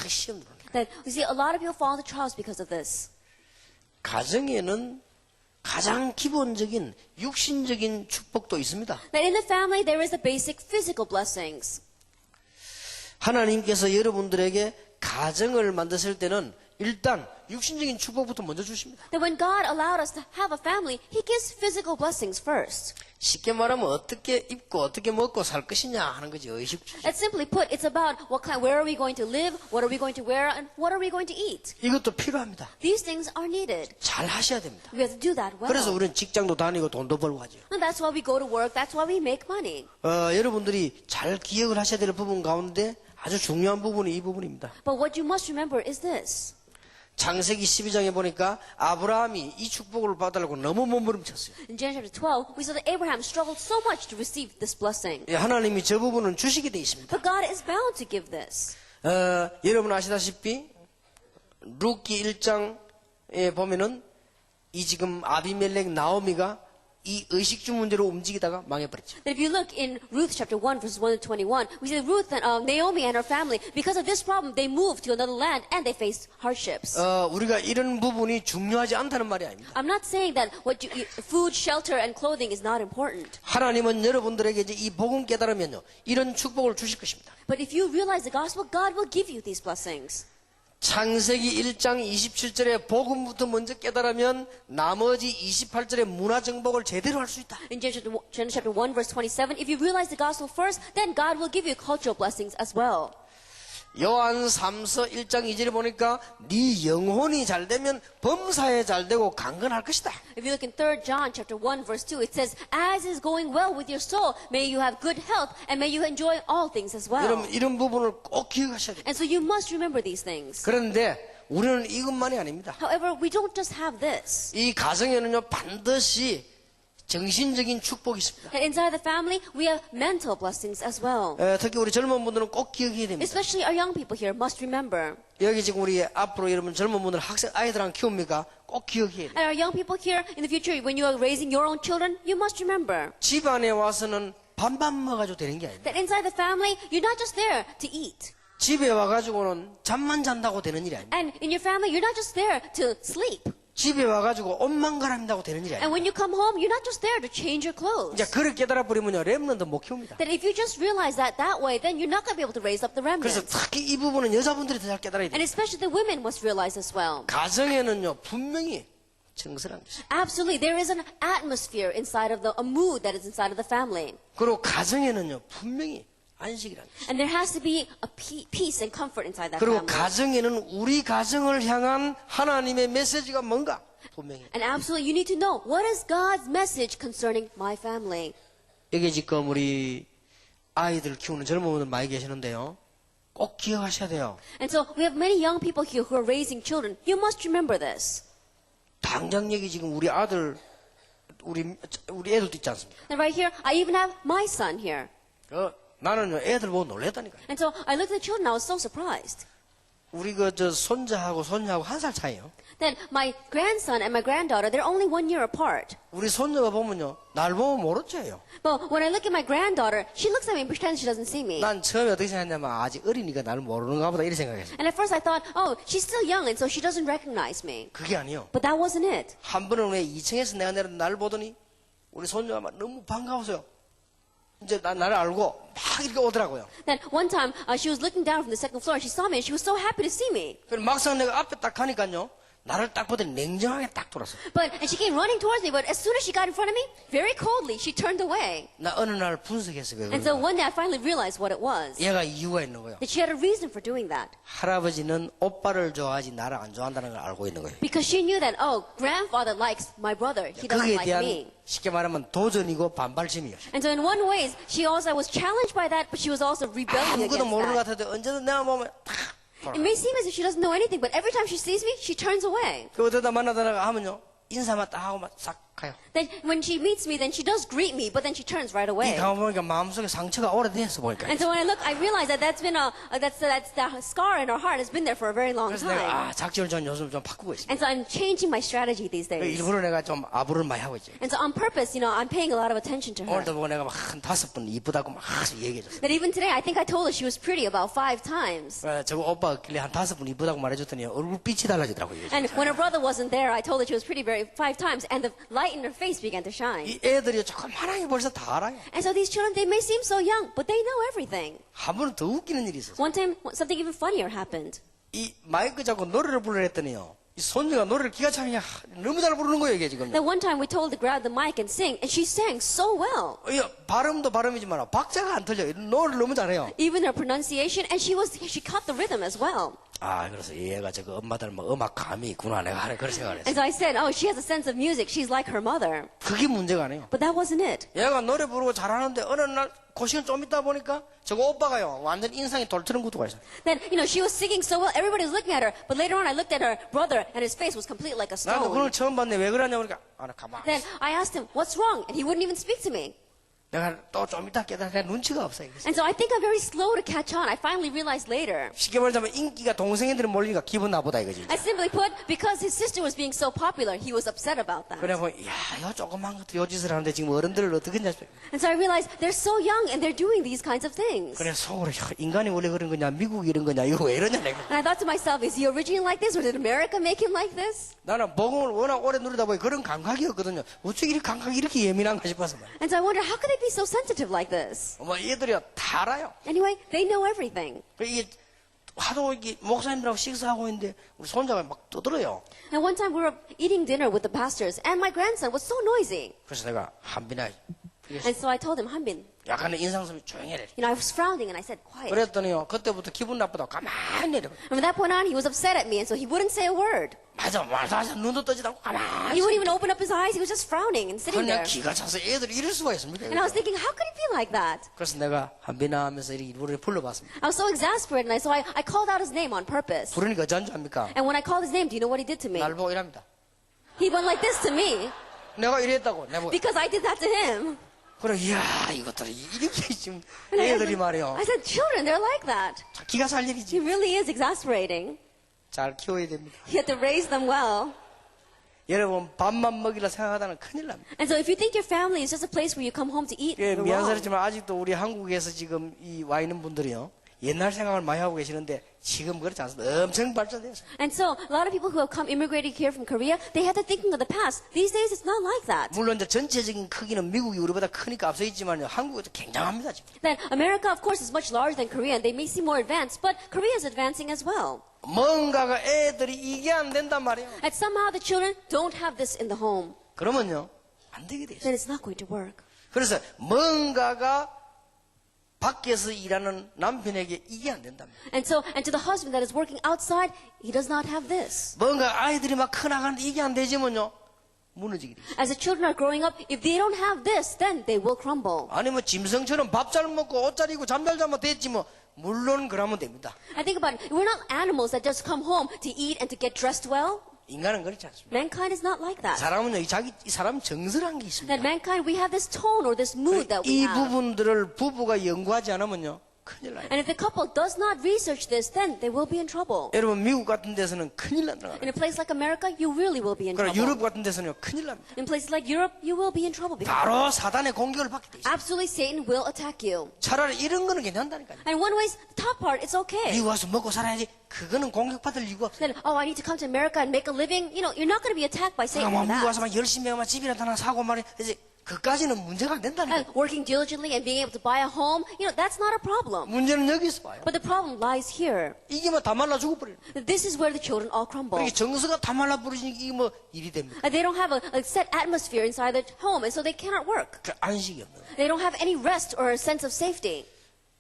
시험 들어요. That you see, a lot of people fall into trials because of this. 가정에는 가장 기본적인 육신적인 축복도 있습니다. That in the family there is the basic physical blessings. 하나님께서 여러분들에게 가정을 만드실 때는 일단 육신적인 축복부터 먼저 주십니다. That when God allowed us to have a family, He gives physical blessings first. 쉽게 말하면 어떻게 입고 어떻게 먹고 살 것이냐 하는 거지 의식주의. And simply put, it's about where are we going to live, what are we going to wear, and what are we going to eat. 이것도 필요합니다. These things are needed. 잘 하셔야 됩니다. We have to do that well. 그래서 우리는 직장도 다니고 돈도 벌고 하죠. And that's why we go to work. That's why we make money. 여러분들이 잘 기억을 하셔야 될 부분 가운데 아주 중요한 부분이 이 부분입니다. But what you must remember is this. 창세기 12장에 보니까 아브라함이 이 축복을 받으려고 너무 몸부림쳤어요. In Genesis chapter 12, we saw that Abraham struggled so much to receive this blessing. 하나님이 저 부분은 주시게 돼 있습니다. But God is bound to give this. 여러분 아시다시피 룻기 1장에 보면은 이 지금 아비멜렉 나오미가 이 의식주 문제로 움직이다가 망해버렸죠. That if you look in Ruth chapter 1, verses 1 to 21, we see that Ruth and Naomi and her family, because of this problem, they moved to another land and they faced hardships. 우리가 이런 부분이 중요하지 않다는 말이 아닙니다. I'm not saying that food, shelter, and clothing is not important. 하나님은 여러분들에게 이제 이 복음 깨달으면요 이런 축복을 주실 것입니다. But if you realize the gospel, God will give you these blessings. 창세기 1장 27절에 복음부터 먼저 깨달으면 나머지 28절의 문화 정복을 제대로 할 수 있다. In Genesis chapter 1, verse 27, if you realize the gospel first, then God will give you cultural blessings as well. 요한 3서 1장 2절에 보니까 네 영혼이 잘 되면 범사에 잘 되고 강건할 것이다. If you look in 3 John chapter 1, verse 2, it says, as is going well with your soul, may you have good health, and may you enjoy all things as well. 여러분 이런 부분을 꼭 기억하셔야 돼요. And so you must remember these things. 그런데 우리는 이것만이 아닙니다. However, we don't just have this. 이 가정에는요 반드시 정신적인 축복이 있습니다. And inside the family, we have mental blessings as well. 특히 우리 젊은 분들은 꼭 기억해야 됩니다. Especially our young people here must remember. 여기 지금 우리 앞으로 여러분 젊은 분들 학생 아이들랑 키웁니까? 꼭 기억해야 돼요. And our young people here in the future, when you are raising your own children, you must remember 집 안에 와서는 밥만 먹어가지고 되는 게 아닙니다. that inside the family, you're not just there to eat. 집에 와가지고는 잠만 잔다고 되는 일이 아닙니다. And in your family, you're not just there to sleep. 집에 와가지고 옷만 갈아입는다고 되는 일이 And 아닙니다. when you come home, you're not just there to change your clothes. 이제 그걸 깨달아 버리면요 렘넌트 못 키웁니다. That if you just realize that way, then you're not going to be able to raise up the 그래서 remnants. 특히 이 부분은 여자분들이 더 잘 깨달아야 And 돼요. especially the women must realize as well. 가정에는요 분명히 정서란 것이. Absolutely, there is an atmosphere inside of a mood that is inside of the family. 그리고 가정에는요 분명히 안식이란 것이. And there has to be a peace and comfort inside that 그리고 family. 가정에는 우리 가정을 향한 하나님의 메시지가 뭔가 분명히. And absolutely, you need to know, what is God's message concerning my family? 여기 지금 우리 아이들 키우는 젊은 분들 많이 계시는데요. 꼭 기억하셔야 돼요. And so we have many young people here who are raising children. You must remember this. 당장 여기 지금 우리 아들, 우리 애들도 있지 않습니까? And right here, I even have my son here. 나는요 애들 보고 놀랬다니까요. And so I looked at the children, I was so surprised. 우리 저 손자하고 손녀하고 1살 차이요. Then my grandson and my granddaughter, they're only 1 year apart. 우리 손녀가 보면요, 날 보면 모르죠요. But when I look at my granddaughter, she looks at me and pretends she doesn't see me. 난 처음에 어떻게 생각했냐면 아직 어리니까 나를 모르는가 보다 이렇게 생각했어요. And at first I thought, oh, she's still young and so she doesn't recognize me. 그게 아니요. But that wasn't it. 한 번은 왜 2층에서 내가 내려 나를 보더니 우리 손녀가 막 너무 반가워서요. 이제 나를 알고 막 이렇게 오더라고요. Then one time she was looking down from the second floor and she saw me and she was so happy to see me. 그래서 막상 내가 앞에 딱 가니까요. 나를 딱 보더니 냉정하게 딱 돌았어. And she came running towards me, but as soon as she got in front of me, very coldly, she turned away. 나 어느 날 분석했어. 왜 And so 그런가. one day I finally realized what it was. 얘가 이유가 있는 거예요. That she had a reason for doing that. 할아버지는 오빠를 좋아하지 나를 안 좋아한다는 걸 알고 있는 거예요. Because she knew that, oh, grandfather likes my brother. He doesn't 거기에 like 대한 me. 쉽게 말하면 도전이고 반발심이에요. And so in one way, she also was challenged by that, but she was also rebelling 아무것도 against 모르는 것 that. 같아도 언제든 내가 보면 탁 돌아. It may seem as if she doesn't know anything, but every time she sees me, she turns away. 그 어쩌다 만나다가 하면요 인사만 딱 하고 막 싹 가요. Then when she meets me, then she does greet me, but then she turns right 이 away. 가만 보니까 마음속에 상처가 오래됐어 보니까. And so when I look, I realize that that's been that's the scar in her heart has been there for a very long 그래서 time. 내가 작전을 좀 요즘 좀 바꾸고 있습니다. And so I'm changing my strategy these days. 일부러 내가 좀 아부를 많이 하고 있죠. And so on purpose, I'm paying a lot of attention to her. 오늘도 보고 내가 막 한 5번 이쁘다고 막 얘기해줬어. That even today, I think I told her she was pretty about 5 times. 저거 오빠가 길래 한 5번 이쁘다고 말해줬더니 얼굴 빛이 달라지더라고요. And when her brother wasn't there, I told her she was pretty 5 times, and the light in her face began to shine. 이 애들이 조그만하게 벌써 다 알아요. And so these children, they may seem so young, but they know everything. 한 번은 더 웃기는 일이 있었어요. One time, something even funnier happened. 이 마이크 잡고 노래를 부르려 했더니요. 이 손녀가 노래를 기가 차게 너무 잘 부르는 거예요, 이게 지금. Then one time we told her to grab the mic and sing, and she sang so well. 발음도 발음이지만 박자가 안 틀려요. 노래를 너무 잘해요. Even her pronunciation, and she caught the rhythm as well. 아, 그래서 얘가 저거 엄마 닮은 음악 감이 있구나. 내가 하는 그런 생각을 And 했어요. so I said, oh, she has a sense of music. She's like her mother. 그게 문제가 아니에요. But that wasn't it. 얘가 노래 부르고 잘하는데 어느 날 그 시간 좀 있다 보니까 저거 오빠가요. 완전 인상이 돌트는 것도 있어요. Then, she was singing so well, everybody was looking at her. But later on, I looked at her brother, and his face was completely like a 나도 그걸 stone. 처음 봤는데 왜 그러냐 보니까 나 가만. Then I asked him, what's wrong? And he wouldn't even speak to me. 내가 또 좀 이따 깨달아 눈치가 없어요. And so I think I'm very slow to catch on. I finally realized later. 쉽게 말하자면 인기가 동생애들이 몰리니까 기분 나쁘다 이거지. I simply put, because his sister was being so popular, he was upset about that. 그래 보면 요 조그만 것도 요 짓을 하는데 지금 어른들을 어떻게 했냐. And so I realized they're so young and they're doing these kinds of things. 그래 속으로 인간이 원래 그런 거냐 미국이 이런 거냐 이거 왜 이러냐 내가. And I thought to myself, is he originally like this or did America make him like this? 나는 복음을 워낙 오래 누리다 보니 그런 감각이었거든요. 어떻게 이렇게 감각이 이렇게 예민한가 싶어서 말이야. And so I wonder, how could they be so sensitive like this? 뭐 얘들이 다 알아요. Anyway, they know everything. 이게 하도 이게 목사님들하고 식사하고 있는데 우리 손자가 막 떠들어요. And one time we were eating dinner with the pastors and my grandson was so noisy. 그래서 내가 한빈아 And so I told him, Hanbin, 약간의 인상섬이 조용해래. I was frowning and I said, quiet. 그랬더니요 그때부터 기분 나쁘다고 가만히 내려. And from that point on, he was upset at me and so he wouldn't say a word. 맞아 눈도 떠지도 않고 가만히. He wouldn't even open up his eyes. He was just frowning and sitting 그냥 there. 기가 차서 애들이 이럴 수가 있습니까? And I was thinking, how could it be like that? 그래서 내가 한빈아 하면서 이렇게 노래를 불러봤습니다. I was so exasperated and so I called out his name on purpose. 부르니까 어쩐 줄 압니까? And when I called his name, do you know what he did to me? 날 보고 이랍니다. He went like this to me 내가 이랬다고 내가 보고. because I did that to him. 그래 이야 이것들이 이렇게 지금 And I 애들이 말이요. I said, children, they're like that. 기가 살 It 일이지. really is exasperating. 잘 키워야 됩니다. You have to raise them well. 여러분 밥만 먹이라 생각하다는 큰일 납니다. And so if you think your family is just a place where you come home to eat, 예, you're wrong. 미안스럽지만 아직도 우리 한국에서 지금 와 있는 분들이요. 옛날 생각을 많이 하고 계시는데 지금 그렇지 않습니다. 엄청 발전됐어요. And so a lot of people who have immigrated here from Korea, they had the thinking of the past. These days it's not like that. 물론 이제 전체적인 크기는 미국이 우리보다 크니까 앞서 있지만 한국도 굉장합니다. 지금. That America, of course, is much larger than Korea, and they may seem more advanced, but Korea is advancing as well. 뭔가가 애들이 이게 안 된단 말이에요. And somehow the children don't have this in the home. 그러면요 안 되게 돼 있어요. Then it's not going to work. 그래서 뭔가가 밖에서 일하는 남편에게 이게 안 된답니다. And to the husband that is working outside, he does not have this. 뭔가 아이들이 막 커나가는데 이게 안 되지면요 무너지게 돼. As the children are growing up, if they don't have this, then they will crumble. 아니 뭐 짐승처럼 밥 잘 먹고 옷 잘 입고 잠 잘 자면 됐지 뭐 물론 그러면 됩니다. I think about it. We're not animals that just come home to eat and to get dressed well. 인간은 그렇지 않습니다. Mankind is not like that. 사람은요 이 사람 정설한 게 있습니다. That mankind, we have this tone or this mood that we 이 have. 부분들을 부부가 연구하지 않으면요 큰일 나요. And if the couple does not research this, then they will be in trouble. 여러분 미국 같은 데서는 큰일 난다. In a place like America, you really will be in 그리고 trouble. 유럽 같은 데서는 큰일 납니다. In places like Europe, you will be in trouble. Because 바로 사단의 공격을 받게 돼 있어요. absolutely Satan will attack you. 차라리 이런 거는 괜찮다니까요. And one way, the top part, it's okay. 미국 와서 먹고 살아야지. 그거는 공격받을 이유가 없어요. Then, oh, I need to come to America and make a living. You know, you're not going to be attacked by Satan 뭐 for 미국 that. 와서만 열심히 하면 집이라도 하나 사고 말이야. 이제 그까지는 문제가 안 된다니까요. And working diligently and being able to buy a home, you know, that's not a problem. 문제는 여기서 와요. But the problem lies here. 이게 뭐 다 말라 죽어버려요. This is where the children all crumble. 이게 정서가 다 말라 부러지니까 이게 뭐 일이 됩니까? And they don't have a set atmosphere inside the home, and so they cannot work. 그 안식이 없는 거예요. They don't have any rest or a sense of safety.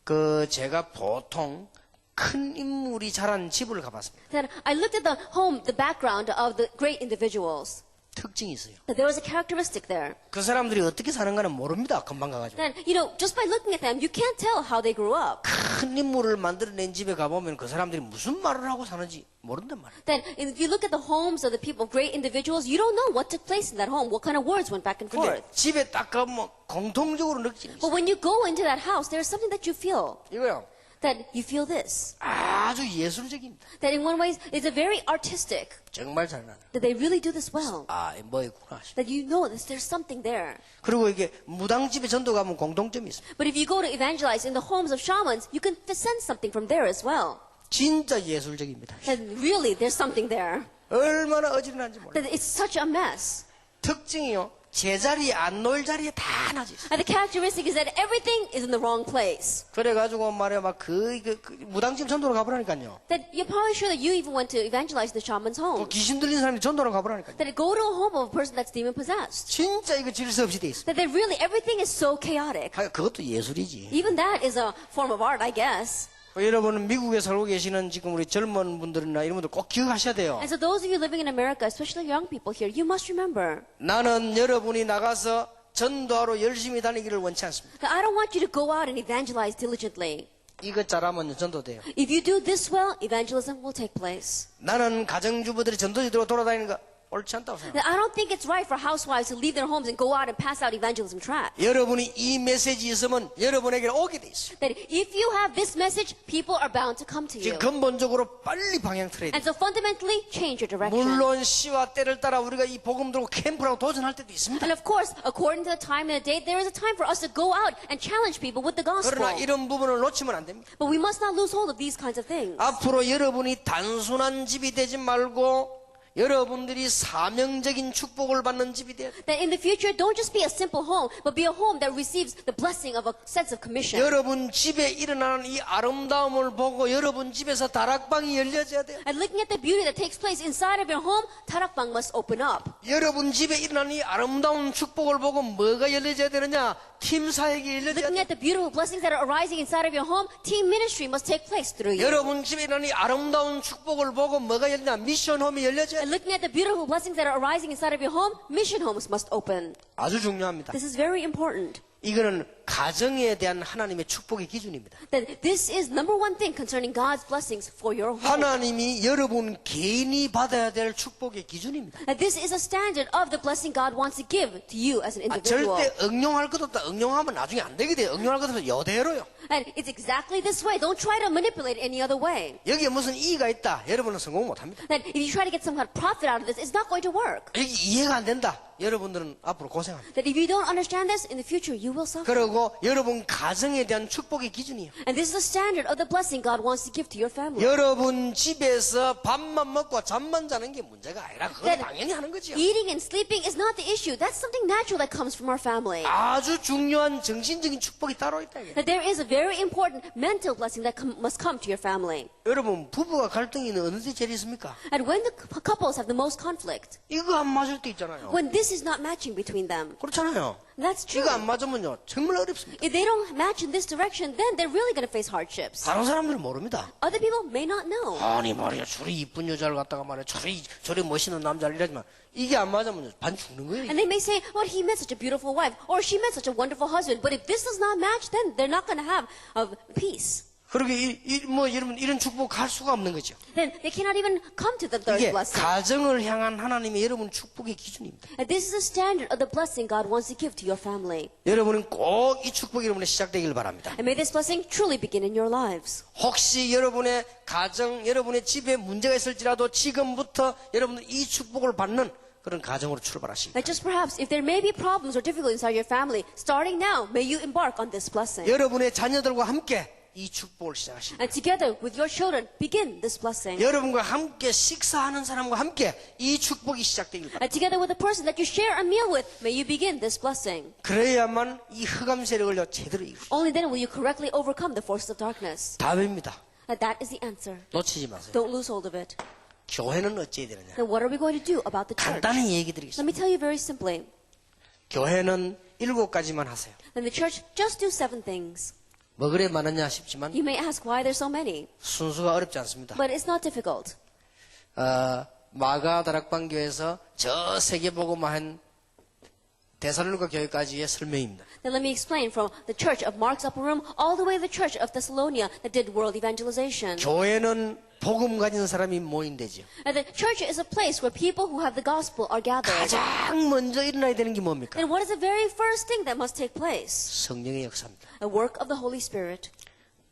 그 제가 보통 큰 인물이 자란 집을 가봤습니다. Then I looked at the home, the background of the great individuals. 특징이 있어요. There was a characteristic there. 그 사람들이 어떻게 사는가는 모릅니다. 금방 가가지고. Then, you know, just by looking at them, you can't tell how they grew up. 큰 인물을 만들어낸 집에 가보면 그 사람들이 무슨 말을 하고 사는지 모른단 말이에요. Then, if you look at the homes of the people, great individuals, you don't know what took place in that home, what kind of words went back and 근데 forth. 집에 딱 가면 공통적으로 느끼는 게 But 있어요. when you go into that house, there's something that you feel. 이거요. That you feel this. 아주 예술적입니다. That in one way, it's a very artistic. 정말 잘 나요. That they really do this well. 아, 뭐 있구나. That you know this, there's something there. 그리고 이게 무당집에 전도 가면 공통점이 있습니다. But if you go to evangelize in the homes of shamans, you can sense something from there as well. 진짜 예술적입니다. That really, there's something there. 얼마나 어지러운지 몰라요. That it's such a mess. 특징이요. 제자리에 안 놓을 자리에 다 놔져 있어요. And the characteristic is that everything is in the wrong place. 그래가지고 말이야 막 무당집 전도로 가보라니까요. That you're probably sure that you even went to evangelize the shaman's home. 귀신 들린 사람이 전도로 가보라니까요. That go to a home of a person that's demon possessed. 진짜 이거 질서 없이 돼 있어. That they really, everything is so chaotic. 그것도 예술이지. Even that is a form of art, I guess. 여러분은 미국에 살고 계시는 지금 우리 젊은 분들이나 이런 분들 꼭 기억하셔야 돼요. And so those of you living in America, especially young people here, you must remember 나는 여러분이 나가서 전도하러 열심히 다니기를 원치 않습니다. that I don't want you to go out and evangelize diligently. 이것 잘하면 전도돼요. If you do this well, evangelism will take place. 나는 가정주부들이 전도지도로 돌아다니는 거 옳지 않다고 생각합니다. That I don't think it's right for housewives to leave their homes and go out and pass out evangelism tracts. 여러분이 이 메시지 있으면 여러분에게 오게 돼 있어요. That if you have this message, people are bound to come to you. 지금 근본적으로 빨리 방향 틀어야 돼요. And so fundamentally, change your direction. 물론 시와 때를 따라 우리가 이 복음 들고 캠프라고 도전할 때도 있습니다. And of course, according to the time and the date, there is a time for us to go out and challenge people with the gospel. 그러나 이런 부분을 놓치면 안 됩니다. But we must not lose hold of these kinds of things. 앞으로 여러분이 단순한 집이 되지 말고 여러분들이 사명적인 축복을 받는 집이 돼야 돼요. That in the future, don't just be a simple home, but be a home that receives the blessing of a sense of commission. 여러분 집에 일어나는 이 아름다움을 보고 여러분 집에서 다락방이 열려져야 돼요. And looking at the beauty that takes place inside of your home, tarakbang must open up. 여러분 집에 일어나는 이 아름다운 축복을 보고 뭐가 열려져야 되느냐? 팀 사역이 열려져야 Looking 돼요. at the beautiful blessings that are arising inside of your home, team ministry must take place through you. 여러분 집에 일어나는 이 아름다운 축복을 보고 뭐가 열리냐? 미션 홈이 열려져야 돼요. And looking at the beautiful blessings that are arising inside of your home, mission homes must open. 아주 중요합니다. This is very important. 이거는 가정에 대한 하나님의 축복의 기준입니다. That this is number one thing concerning God's blessings for your home. 하나님이 여러분 개인이 받아야 될 축복의 기준입니다. That this is a standard of the blessing God wants to give to you as an individual. 절대 응용할 것 없다. 응용하면 나중에 안 되게 돼요. 응용할 것 없어 여대로요. And it's exactly this way. Don't try to manipulate it any other way. 여기에 무슨 이의가 있다. 여러분은 성공 못합니다. That if you try to get some kind of profit out of this, it's not going to work. 여기 이해가 안 된다. 여러분들은 앞으로 고생합니다. That if you don't understand this, in the future you will suffer. 그리고 여러분 가정에 대한 축복의 기준이에요. And this is the standard of the blessing God wants to give to your family. 여러분 집에서 밥만 먹고 잠만 자는 게 문제가 아니라 그건 당연히 하는 거죠. Eating and sleeping is not the issue. That's something natural that comes from our family. 아주 중요한 정신적인 축복이 따로 있다. 이게. That there is a very important mental blessing that must come to your family. 여러분 부부가 갈등이 어느 때 제일 있습니까? And when the couples have the most conflict, 이거 안 맞을 때 있잖아요. when this is not matching between them, 그렇잖아요. that's true. 이거 안 맞으면요 정말 어렵습니다. If they don't match in this direction, then they're really going to face hardships. 다른 사람들은 모릅니다. Other people may not know. 아니 말이야 저리 이쁜 여자를 갖다가 말이야 저리 멋있는 남자를 이러지만 이게 안 맞으면 반 죽는 거예요. And they may say, well, he met such a beautiful wife, or she met such a wonderful husband. But if this does not match, then they're not going to have peace. 그러게 여러분 이런 축복 갈 수가 없는 거죠. then they cannot even come to the third 이게 blessing. 가정을 향한 하나님의 여러분 축복의 기준입니다. And this is the standard of the blessing God wants to give to your family. 여러분은 꼭 이 축복이 여러분의 시작되길 바랍니다. And may this blessing truly begin in your lives. 혹시 여러분의 가정, 여러분의 집에 문제가 있을지라도 지금부터 여러분은 이 축복을 받는 그런 가정으로 출발하시기 Like just perhaps if there may be problems or difficulties inside your family, starting now, may you embark on this blessing. 여러분의 자녀들과 함께 이 축복을 시작하십니다. And together with your children, begin this blessing. 여러분과 함께 식사하는 사람과 함께 이 축복이 시작되길 바랍니다. And together with the person that you share a meal with, may you begin this blessing. 그래야만 이 흑암 세력을 제대로 이기십시오. Only then will you correctly overcome the forces of darkness. 답입니다. And that is the answer. 놓치지 마세요. Don't lose hold of it. 교회는 어찌해야 되느냐? Then what are we going to do about the church? 간단히 얘기 Let 드리겠습니다. me tell you very simply. 교회는 7가지만 하세요. Then the church just do 7 things. 뭐 그래 많았냐 싶지만 You may ask why there's so many, 순수가 어렵지 않습니다. but it's not difficult. 마가 다락방교에서 저 세계복음화한 데살로니가 교회까지의 설명입니다. Then let me explain from the church of Mark's upper room all the way to the church of Thessalonia that did world evangelization. 교회는 복음 가진 사람이 모인대죠. And the church is a place where people who have the gospel are gathered. 가장 먼저 일어나야 되는 게 뭡니까? And what is the very first thing that must take place? 성령의 역사입니다. The work of the Holy Spirit.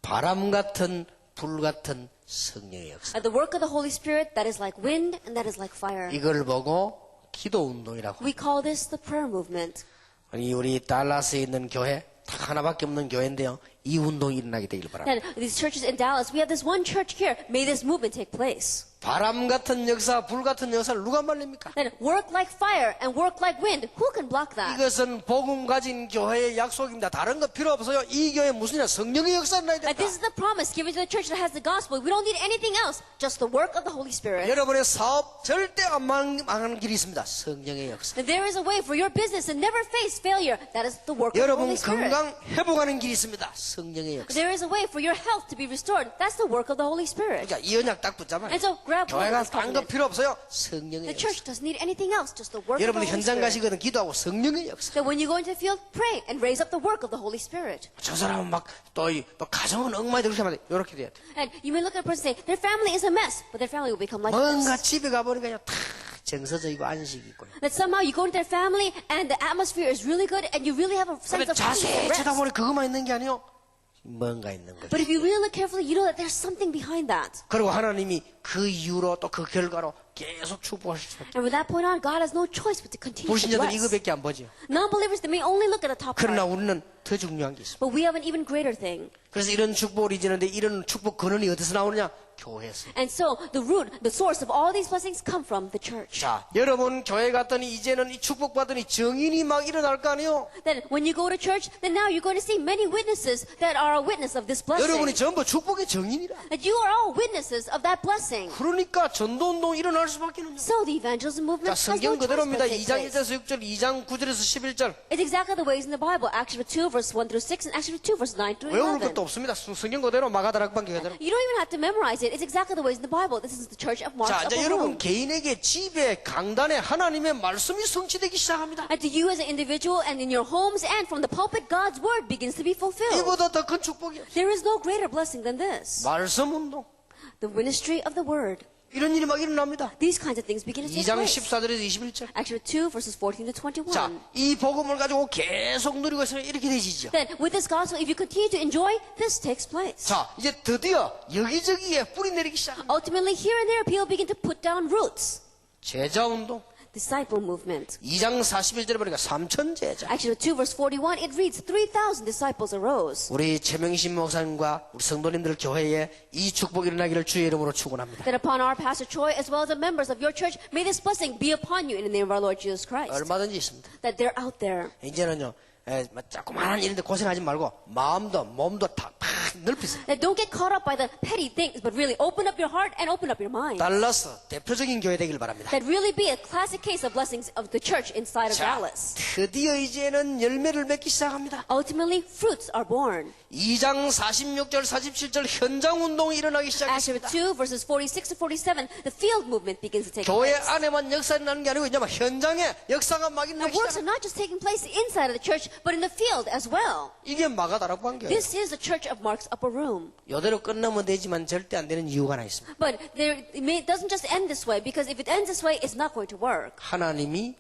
바람 같은 불 같은 성령의 역사. The work of the Holy Spirit that is like wind and that is like fire. 이걸 보고 기도 운동이라고. We call this the prayer movement. 아니 우리 달라스에 있는 교회 딱 하나밖에 없는 교회인데요. 이 운동이 일어나게 되길 바랍니다. And these churches in Dallas, we have this one church here. May this movement take place. 바람 같은 역사, 불 같은 역사를 누가 말립니까? Then work like fire and work like wind. Who can block that? 이것은 복음 가진 교회의 약속입니다. 다른 거 필요 없어요. 이 교회 무슨이냐? 성령의 역사를 나야 And this is 된다. the promise given to the church that has the gospel. We don't need anything else, just the work of the Holy Spirit. 여러분의 사업 절대 안 망하는 길이 있습니다. 성령의 역사. And there is a way for your business to never face failure. That is the work of the 여러분 Holy Spirit. 건강 회복하는 길이 있습니다. 성령의 역사. There is a way for your health to be restored. That's the work of the Holy Spirit. 그러니까 이 언약 딱 붙잡아요. And so grab hold of 교회가 this 딴 거 covenant. 필요 없어요. 성령의 The 역사. church doesn't need anything else, just the work of the 여러분 Holy 현장 Spirit. 가시거든 기도하고 성령의 역사. That when you go into the field, pray and raise up the work of the Holy Spirit. 저 사람은 또 가정은 엉망이 그렇게 하면 이렇게 돼야 돼. And you may look at a person and say, their family is a mess, but their family will become like 뭔가 this. 집에 가보니까 그냥 다 정서적이고 안식이 있고요. That somehow you go into their family and the atmosphere is really good and you really have a sense 근데 of peace 자세히 and rest. 쳐다보니 그것만 있는 게 아니요. 뭔가 있는 거죠. But if you really look carefully, you know that there's something behind that. 그리고 하나님이 그 이유로 또 그 결과로 계속 축복하실 수밖에. And from that point on, God has no choice but to continue to 불신자들은 bless. 이거밖에 안 보죠. Non-believers, they may only look at the top 그러나 part. 우리는 더 중요한 게 있습니다. But we have an even greater thing. 그래서 이런 축복을 이지는데 이런 축복 근원이 어디서 나오느냐? 교회에서. And so the root, the source of all these blessings come from the church. 자, 여러분 교회 갔더니 이제는 이 축복 받더니 증인이 막 일어날 거 아니에요? Then when you go to church, then now you're going to see many witnesses that are a witness of this blessing. 여러분이 전부 축복의 증인이라. That you are all witnesses of that blessing. 그러니까 전도운동 일어날 수밖에 없는. So the evangelism movement 자, has no 성경 choice but 그대로입니다. to take 2장 place. 1절에서 6절, 2장 9절에서 11절. It's exactly the ways in the Bible. Acts chapter 2, verse 1 through 6, and Acts chapter 2, verse 9 through 외울 11. 것도 없습니다. 성경 그대로 마가다락방 교회대로. You don't even have to memorize it. It's exactly the ways in the Bible. This is the church of Mark's 자, upper 이제 room. 여러분 개인에게 집에 강단에 하나님의 말씀이 성취되기 시작합니다. And to you as an individual and in your homes and from the pulpit, God's word begins to be fulfilled. 이보다 더 큰 축복이 없어요. There is no greater blessing than this. 말씀 운동. The ministry of the word. 이런 일이 막 일어납니다. These kinds of things begin to take 2장 place. 14절에서 21절. Acts chapter 2, verses 14 to 21. 자, 이 복음을 가지고 계속 누리고 있으면 이렇게 되시죠. Then with this gospel, if you continue to enjoy, this takes place. 자, 이제 드디어 여기저기에 뿌리 내리기 시작합니다. Ultimately, here and there, people begin to put down roots. 제자 운동. Disciple movement. 2장 41절에 보니까 3천 제자. Acts chapter 2, verse 41, it reads, 3,000 disciples arose. 우리 최명신 목사님과 우리 성도님들 교회에 이 축복이 일어나기를 주의 이름으로 축원합니다. That upon our Pastor Choi, as well as the members of your church, may this blessing be upon you in the name of our Lord Jesus Christ. 얼마든지 있습니다. That they're out there. 이제는요, 조그마한 일인데 고생하지 말고 마음도 몸도 다 넓히세요. That don't get caught up by the petty things, but really open up your heart and open up your mind. 달라스 대표적인 교회 되길 바랍니다. That really be a classic case of blessings of the church inside of 자, Dallas. 드디어 이제는 열매를 맺기 시작합니다. Ultimately, fruits are born. 2장 46절 47절 현장 운동이 일어나기 Acts chapter 시작했습니다. 2, verses 46 to 47, the field movement begins to take 교회 place. 안에만 역사가 나는 게 아니고 이제 막 현장에 역사가 막 The 일어나기 works are 시작합니다. not just taking place inside of the church, but in the field as well. 이게 마가다락방 교회. This is the church of Mark's box upper room. 이대로 끝나면 되지만 절대 안 되는 이유가 하나 있습니다. But it doesn't just end this way, because if it ends this way, it's not going to work. 하나님이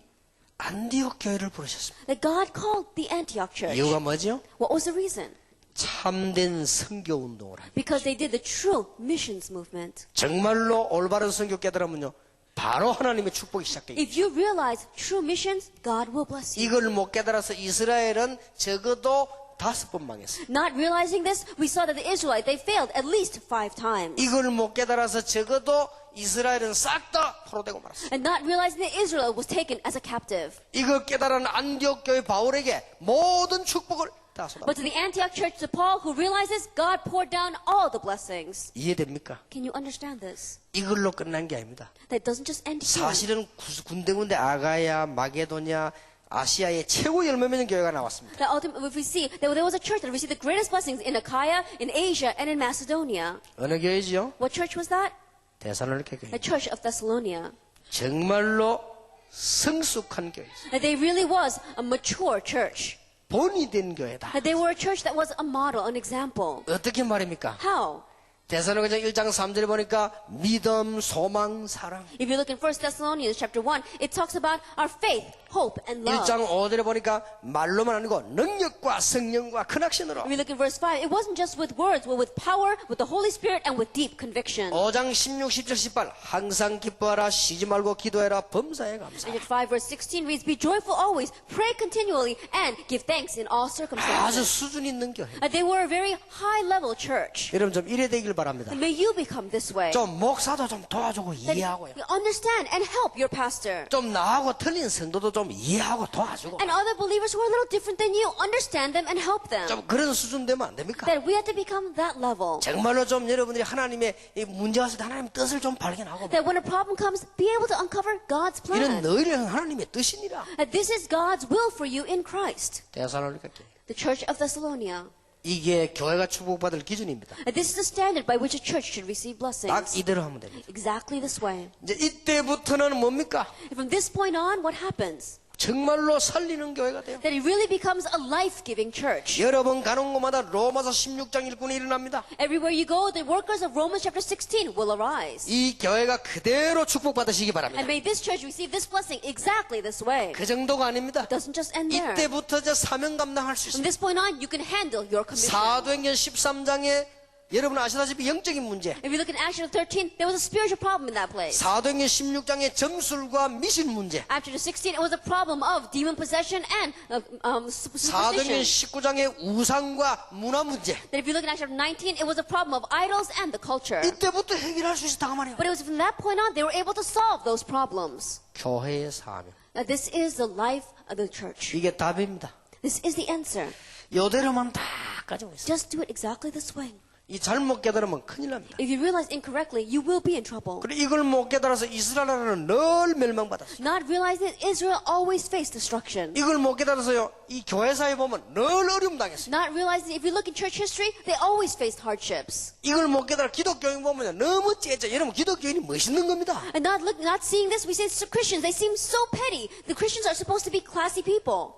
안디옥 교회를 부르셨습니다. That God called the Antioch church. 이유가 뭐죠? What was the reason? 참된 선교 운동을 합니다. Because they did the true missions movement. 정말로 올바른 선교 깨달으면요, 바로 하나님의 축복이 시작됩니다. If you realize true missions, God will bless you. 이걸 못 깨달아서 이스라엘은 적어도 5번 망했어요. Not realizing this, we saw that the Israelites, they failed at least 5 times. 이걸 못 깨달아서 적어도 이스라엘은 싹 다 포로되고 말았어요. And not realizing that Israel was taken as a captive. 이걸 깨달은 안디옥 교회 바울에게 모든 축복을 다 쏟아. But to the Antioch church, to Paul, who realizes God poured down all the blessings. 이해됩니까? Can you understand this? 이걸로 끝난 게 아닙니다. That doesn't just end here. 사실은 군데군데 아가야, 마게도냐, 아시아의 최고 열매 맺는 교회가 나왔습니다. That ultimately, if we see that there was a church that received the greatest blessings in Achaia, in Asia, and in Macedonia. 어느 교회지요? What church was that? 데살로니가 교회. The church of Thessalonica. 정말로 성숙한 교회. That they really was a mature church. 본이 된 교회다. That they were a church that was a model, an example. 어떻게 말입니까? How? 데살로니가 1장 3절에 보니까 믿음, 소망, 사랑. If you look in 1 Thessalonians chapter 1, it talks about our faith, hope, and love. 1장 5절에 보니까 말로만 아니고 능력과 성령과 큰 액션으로. If you look in verse 5, it wasn't just with words, but with power, with the Holy Spirit, and with deep conviction. 5장 16, 17, 18 항상 기뻐하라 쉬지 말고 기도해라 범사에 감사. And 5 verse 16 reads, Be joyful always, pray continually, and give thanks in all 아주 circumstances. 수준 있는 교회. They were a very high-level church. 여러분 좀 이래 되길 바랍니다. And may you become this way. 좀 목사도 좀 도와주고 That 이해하고요. you understand and help your pastor. 좀 나하고 틀린 성도도 좀 이해하고 도와주고. And other believers who are a little different than you, understand them and help them. 좀 그런 수준 되면 안 됩니까? That we have to become that level. 정말로 좀 여러분들이 하나님의 이 문제 왔을 때 하나님의 뜻을 좀 발견하고 That when a problem comes, be able to uncover God's 이런 plan. 너희를 향한 하나님의 뜻이니라. That this is God's will for you in Christ. 데살로니가 교회. The church of Thessalonica. 이게 교회가 축복받을 기준입니다. That this is the standard by which a church should receive 딱 blessings. 이대로 하면 됩니다. Exactly this way. 이제 이때부터는 뭡니까? And from this point on, what happens? 정말로 살리는 교회가 돼요. That it really becomes a life-giving church. 여러분 가는 곳마다 로마서 16장 일꾼이 일어납니다. Everywhere you go, the workers of Romans chapter 16 will arise. 이 교회가 그대로 축복받으시기 바랍니다. And may this church receive this blessing exactly this way. 그 정도가 아닙니다. It doesn't just end there. 이때부터 저 사명 감당할 수 From 있습니다. this point on, you can handle your commission. 사도행전 13장에 여러분 아시다시피 영적인 문제, If you look at Acts chapter 13, there was a spiritual problem in that place. 사도행전 16장의 점술과 미신 문제, After the 16, it was a problem of demon possession and 사도행전 superstition. 19장의 우상과 문화 문제. That if you look at Acts chapter 19, it was a problem of idols and the culture. 이때부터 해결할 수 있었다고 말이에요. But it was from that point on, they were able to solve those problems. 교회의 사명. Now, this is the life of the church. 이게 답입니다. This is the answer. 이대로만 다 가지고 있어요. Just do it exactly this way. 이 잘못 깨달으면 큰일 납니다. If you realize incorrectly, you will be in trouble. 그리고 이걸 못 깨달아서 이스라엘은 늘 멸망받았어요. Not realizing that Israel always faced destruction. 이걸 못 깨달아서요, 이 교회사에 보면 늘 어려움 당했어요. Not realizing, if you look in church history, they always faced hardships. 이걸 못 깨달아 기독교인 보면 너무 째져. 여러분 기독교인이 멋있는 겁니다. And not seeing this, we say Christians, they seem so petty. The Christians are supposed to be classy people.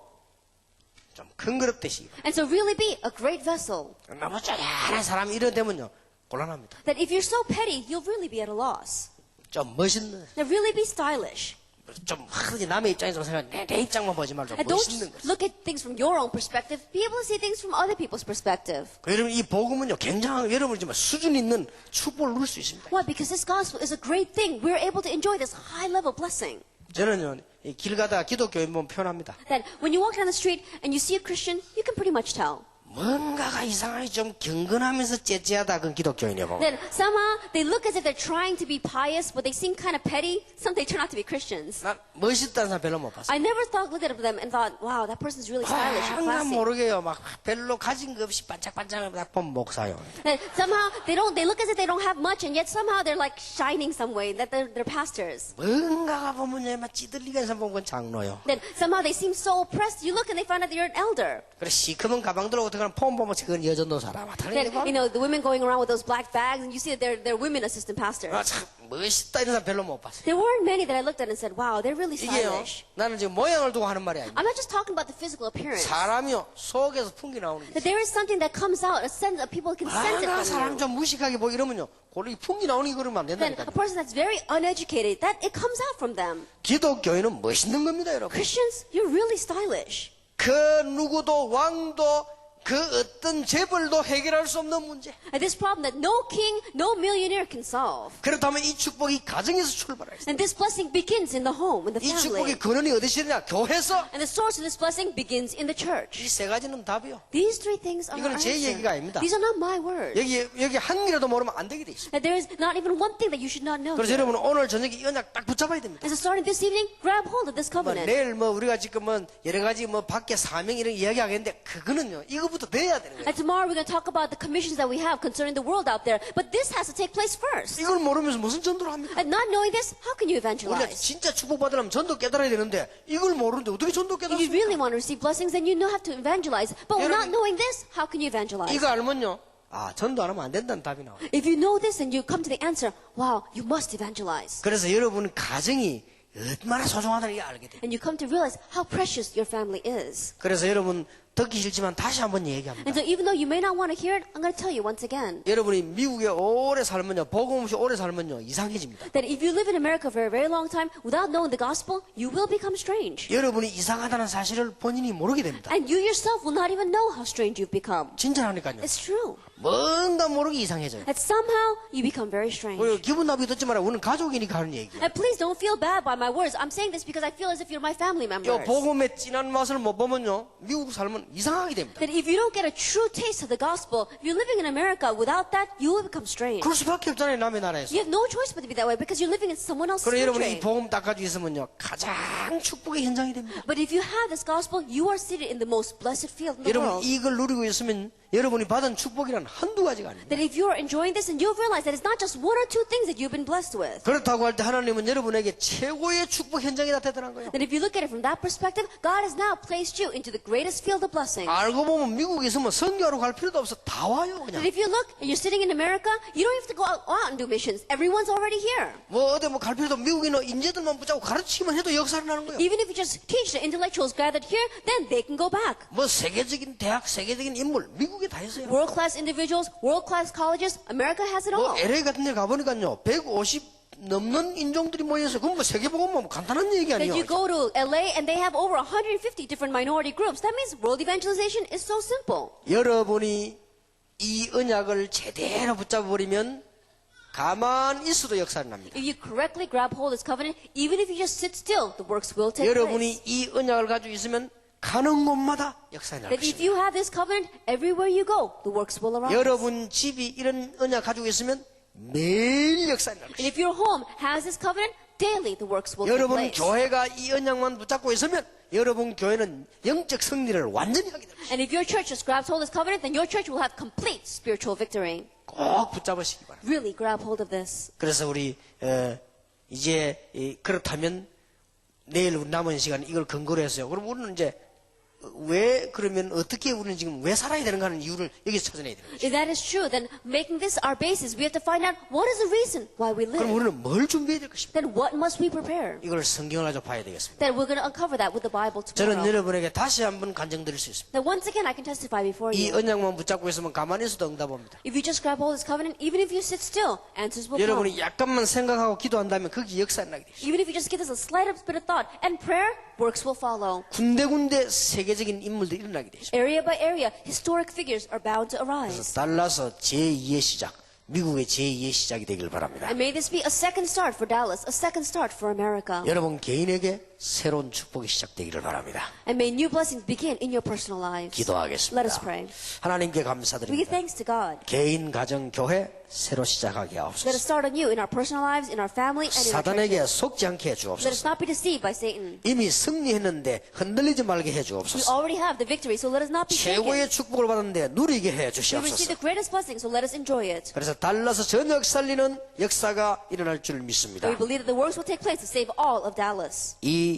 좀 큰 그릇 되시기 바랍니다. And so really be a great vessel. 너무 쪼잔한 사람이 이래 되면요 곤란합니다. That if you're so petty, you'll really be at a loss. 좀 멋있는, Now really be stylish. 좀 남의 입장에서 생각해 내 입장만 보지 말고 좀 And don't 멋있는 just 거. look at things from your own perspective. Be able to see things from other people's perspective. 여러분 이 복음은요 굉장히 여러분이 지금 수준 있는 축복을 누릴 수 있습니다. Why? Because this gospel is a great thing. We're able to enjoy this high-level blessing. 저는요 길 가다가 기독교인 보면 표현합니다. That when you walk down the street and you see a Christian, you can pretty much tell. 뭔가가 이상하게 좀 경건하면서 째째하다 그건 기독교인이에요. 보면. That somehow they look as if they're trying to be pious, but they seem kind of petty. Some they turn out to be Christians. 난 멋있다는 사람 별로 못 봤어요. I never looked at them and thought, wow, that person's really stylish and 항상 classy. 모르게요. 막 별로 가진 거 없이 반짝반짝 딱 보면 목사요. That somehow they look as if they don't have much, and yet somehow they're like shining some way. That they're pastors. 뭔가가 보면요 막 찌들리게 해서 보면 그건 장로요. That somehow they seem so oppressed. You look and they find out that you're an elder. 그래 시커먼 가방 들고 어떡하나 폼 보면 그건 여전도 사람 Then, the women going around with those black bags, and you see that they're women assistant pastors. 참 멋있다 이런 사람 별로 못 봤어요. There weren't many that I looked at and said, wow, they're really 이게요, stylish. 나는 지금 모양을 두고 하는 말이 아닙니다. I'm not just talking about the physical appearance. 사람이요, 속에서 풍기 나오는 게 That there is something that comes out, a sense that people can sense it 나 from 사람 you. 좀 무식하게 보고 이러면요, 고리 풍기 나오는 게 그러면 안 Then 된다니까요. a person that's very uneducated, that it comes out from them. 기독교인은 멋있는 겁니다, 여러분. Christians, you're really stylish. 그 누구도 왕도 그 어떤 재벌도 해결할 수 없는 문제. And this problem that no king, no millionaire can solve. 그렇다면 이 축복이 가정에서 출발해요. And this blessing begins in the home, in the 이 축복의 family. 근원이 어디서 있느냐? 교회에서. And the source of this blessing begins in the 이 church. 세 가지는 답이요. These three things are 이거는 제 answer. 얘기가 아닙니다. These are not my words. 여기 한 개라도 모르면 안 되게 돼 있어요. That there is not even one thing that you should not know. 그래서 here. 여러분 오늘 저녁에 이 언약 딱 붙잡아야 됩니다. And so starting this evening, grab hold of this 뭐 covenant. 내일 우리가 지금은 여러 가지 밖에 사명 이런 이야기하겠는데 그거는요 이거부터 돼야 되는 거예요. And tomorrow we're going to talk about the commissions that we have concerning the world out there. But this has to take place first. 이걸 모르면서 무슨 전도를 합니까? And not knowing this, how can you 우리가 evangelize? 진짜 축복받으려면 전도 깨달아야 되는데 이걸 모르는데 어떻게 전도 If you 깨달습니까? really want to receive blessings, then you know how to evangelize. But 여러분, not knowing this, how can you evangelize? 이거 알면요 전도 안 하면 안 된다는 답이 나와요. If you know this, then you come to the answer, wow, you must evangelize. 그래서 여러분 가정이 얼마나 소중하다는 게 알게 돼요. And you come to realize how precious your family is. 그래서 여러분 듣기 싫지만 다시 한번 얘기합니다. And so even though you may not want to hear it, I'm going to tell you once again. 여러분이 미국에 오래 살면요 복음 없이 오래 살면요 이상해집니다. That if you live in America for a very long time without knowing the gospel, you will become strange. 여러분이 이상하다는 사실을 본인이 모르게 됩니다. And you yourself will not even know how strange you've become. 진짜라니까요. It's true. 뭔가 모르게 이상해져요. That somehow you become very strange. 기분 나쁘게 듣지 마라. 우리는 가족이니까 하는 얘기예요. And please don't feel bad by my words. I'm saying this because I feel as if you're my family 요 members. 복음의 진한 맛을 못 보면요 미국 살면 이상하게 됩니다. That if you don't get a true taste of the gospel, if you're living in America without that, you will become strange. 그럴 수밖에 없잖아요 남의 나라에서. You have no choice but to be that way because you're living in someone else's 그래 여러분이 이 country. 복음 딱 가지고 있으면요 가장 축복의 현장이 됩니다. But if you have this gospel, you are seated in the most blessed field in the 여러분 world. 이걸 누리고 있으면 여러분이 받은 축복이란 한두 가지가 아닙니다. That if you are enjoying this, and you'll realize that it's not just one or two things that you've been blessed with. 그렇다고 할 때 하나님은 여러분에게 최고의 축복 현장이다 되더란 거예요. That if you look at it from that perspective, God has now placed you into the greatest field of blessing. 알고 보면 미국에 있으면 선교하러 갈 필요도 없어 다 와요 That 그냥. if you look and you're sitting in America, you don't have to go out and do missions. Everyone's already here. 어디 갈 필요도 없고 미국에 있는 인재들만 붙잡고 가르치기만 해도 역사를 나는 거예요. Even if you just teach the intellectuals gathered here, then they can go back. 세계적인 대학, 세계적인 인물 미국에 다 있어요. World-class individuals, world-class colleges, America has it all. LA 같은 데 가보니까요 150 넘는 인종들이 모여서 그럼 세계복음은 간단한 얘기 That 아니에요. you go to LA and they have over 150 different minority groups. That means world evangelization is so simple. 여러분이 이 언약을 제대로 붙잡아버리면 가만히 있어도 역사를 납니다. If you correctly grab hold of this covenant, even if you just sit still, the works will take place. 여러분이 이 언약을 가지고 있으면 가는 곳마다 역사에 날 That if 것입니다. you have this covenant, everywhere you go, the works will arise. 여러분 집이 이런 언약 가지고 있으면 매일 역사에 날 And 것입니다. if your home has this covenant, daily the works will take 여러분 place. 교회가 이 언약만 붙잡고 있으면 여러분 교회는 영적 승리를 완전히 하게 됩니다. And if your church just grabs hold of this covenant, then your church will have complete spiritual victory. 꼭 붙잡으시기 바랍니다. Really grab hold of this. 그래서 우리 이제 그렇다면 내일 남은 시간 이걸 근거로 했어요. 그럼 우리는 이제 왜 그러면 어떻게 우리는 지금 왜 살아야 되는가 하는 이유를 여기서 찾아내야 되는 거죠. If that is true, then making this our basis, we have to find out what is the reason why we 그럼 live. 우리는 뭘 준비해야 될 것입니까? Then what must we prepare? 이걸 성경을 가지고 봐야 되겠습니다. Then we're going to uncover that with the Bible 저는 tomorrow. 여러분에게 다시 한번 간증드릴 수 있습니다. Then once again, I can testify before 이 you. 언약만 붙잡고 있으면 가만히 있어도 응답 옵니다. If you just grab hold of this covenant, even if you sit still, answers will come. 여러분이 약간만 생각하고 기도한다면 거기 역사가 나게 됩니다. Even if you just give this a slight bit of thought and prayer, works will follow. 군데군데 세계적인 인물들이 일어나게 되죠. Area by area, historic figures are bound to arise. 그래서 달라서 제2의 시작, 미국의 제2의 시작이 되길 바랍니다. And may this be a second start for Dallas, a second start for America. 여러분 개인에게 새로운 축복이 시작되기를 바랍니다. And may new blessings begin in your personal lives. 기도하겠습니다. Let us pray. 하나님께 We give 감사드립니다. thanks to God. 개인, 가정, 교회 새로 시작하게 Let us 하옵소서. start anew in our personal lives, in our family, and in our 사단에게 churches. 속지 않게 Let us 해주옵소서. not be deceived by Satan. 이미 승리했는데 흔들리지 말게 We 해주옵소서. already have the victory, so let us not be shaken. 최고의 축복을 받았는데 누리게 We receive 해주시옵소서. the greatest blessing, so let us enjoy it. 그래서 달라서 전역 살리는 역사가 일어날 줄 And 믿습니다. we believe that the works will take place to save all of Dallas. 이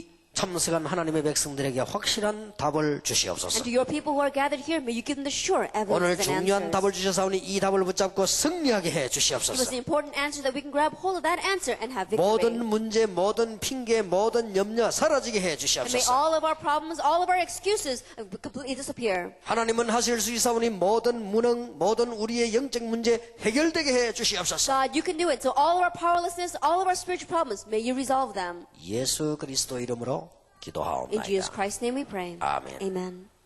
참석한 하나님의 백성들에게 확실한 답을 And 주시옵소서. to your people who are gathered here, may you give them the sure 오늘 evidence and 중요한 답을 answers. 주셔사오니 이 답을 붙잡고 승리하게 해 Give us 주시옵소서. the important answer that we can grab hold of that answer and have 모든 victory. 문제, 모든 핑계, 모든 염려 사라지게 해 And may 주시옵소서. all of our problems, all of our excuses completely disappear. 하나님은 하실 수 있사오니 모든 무능, 모든 우리의 영적 문제 해결되게 해 주시옵소서. God, you can do it. So all of our powerlessness, all of our spiritual problems, may you resolve them. 예수 그리스도 이름으로 In Jesus 기도하옵나이다. Christ's name we pray. 아멘. Amen.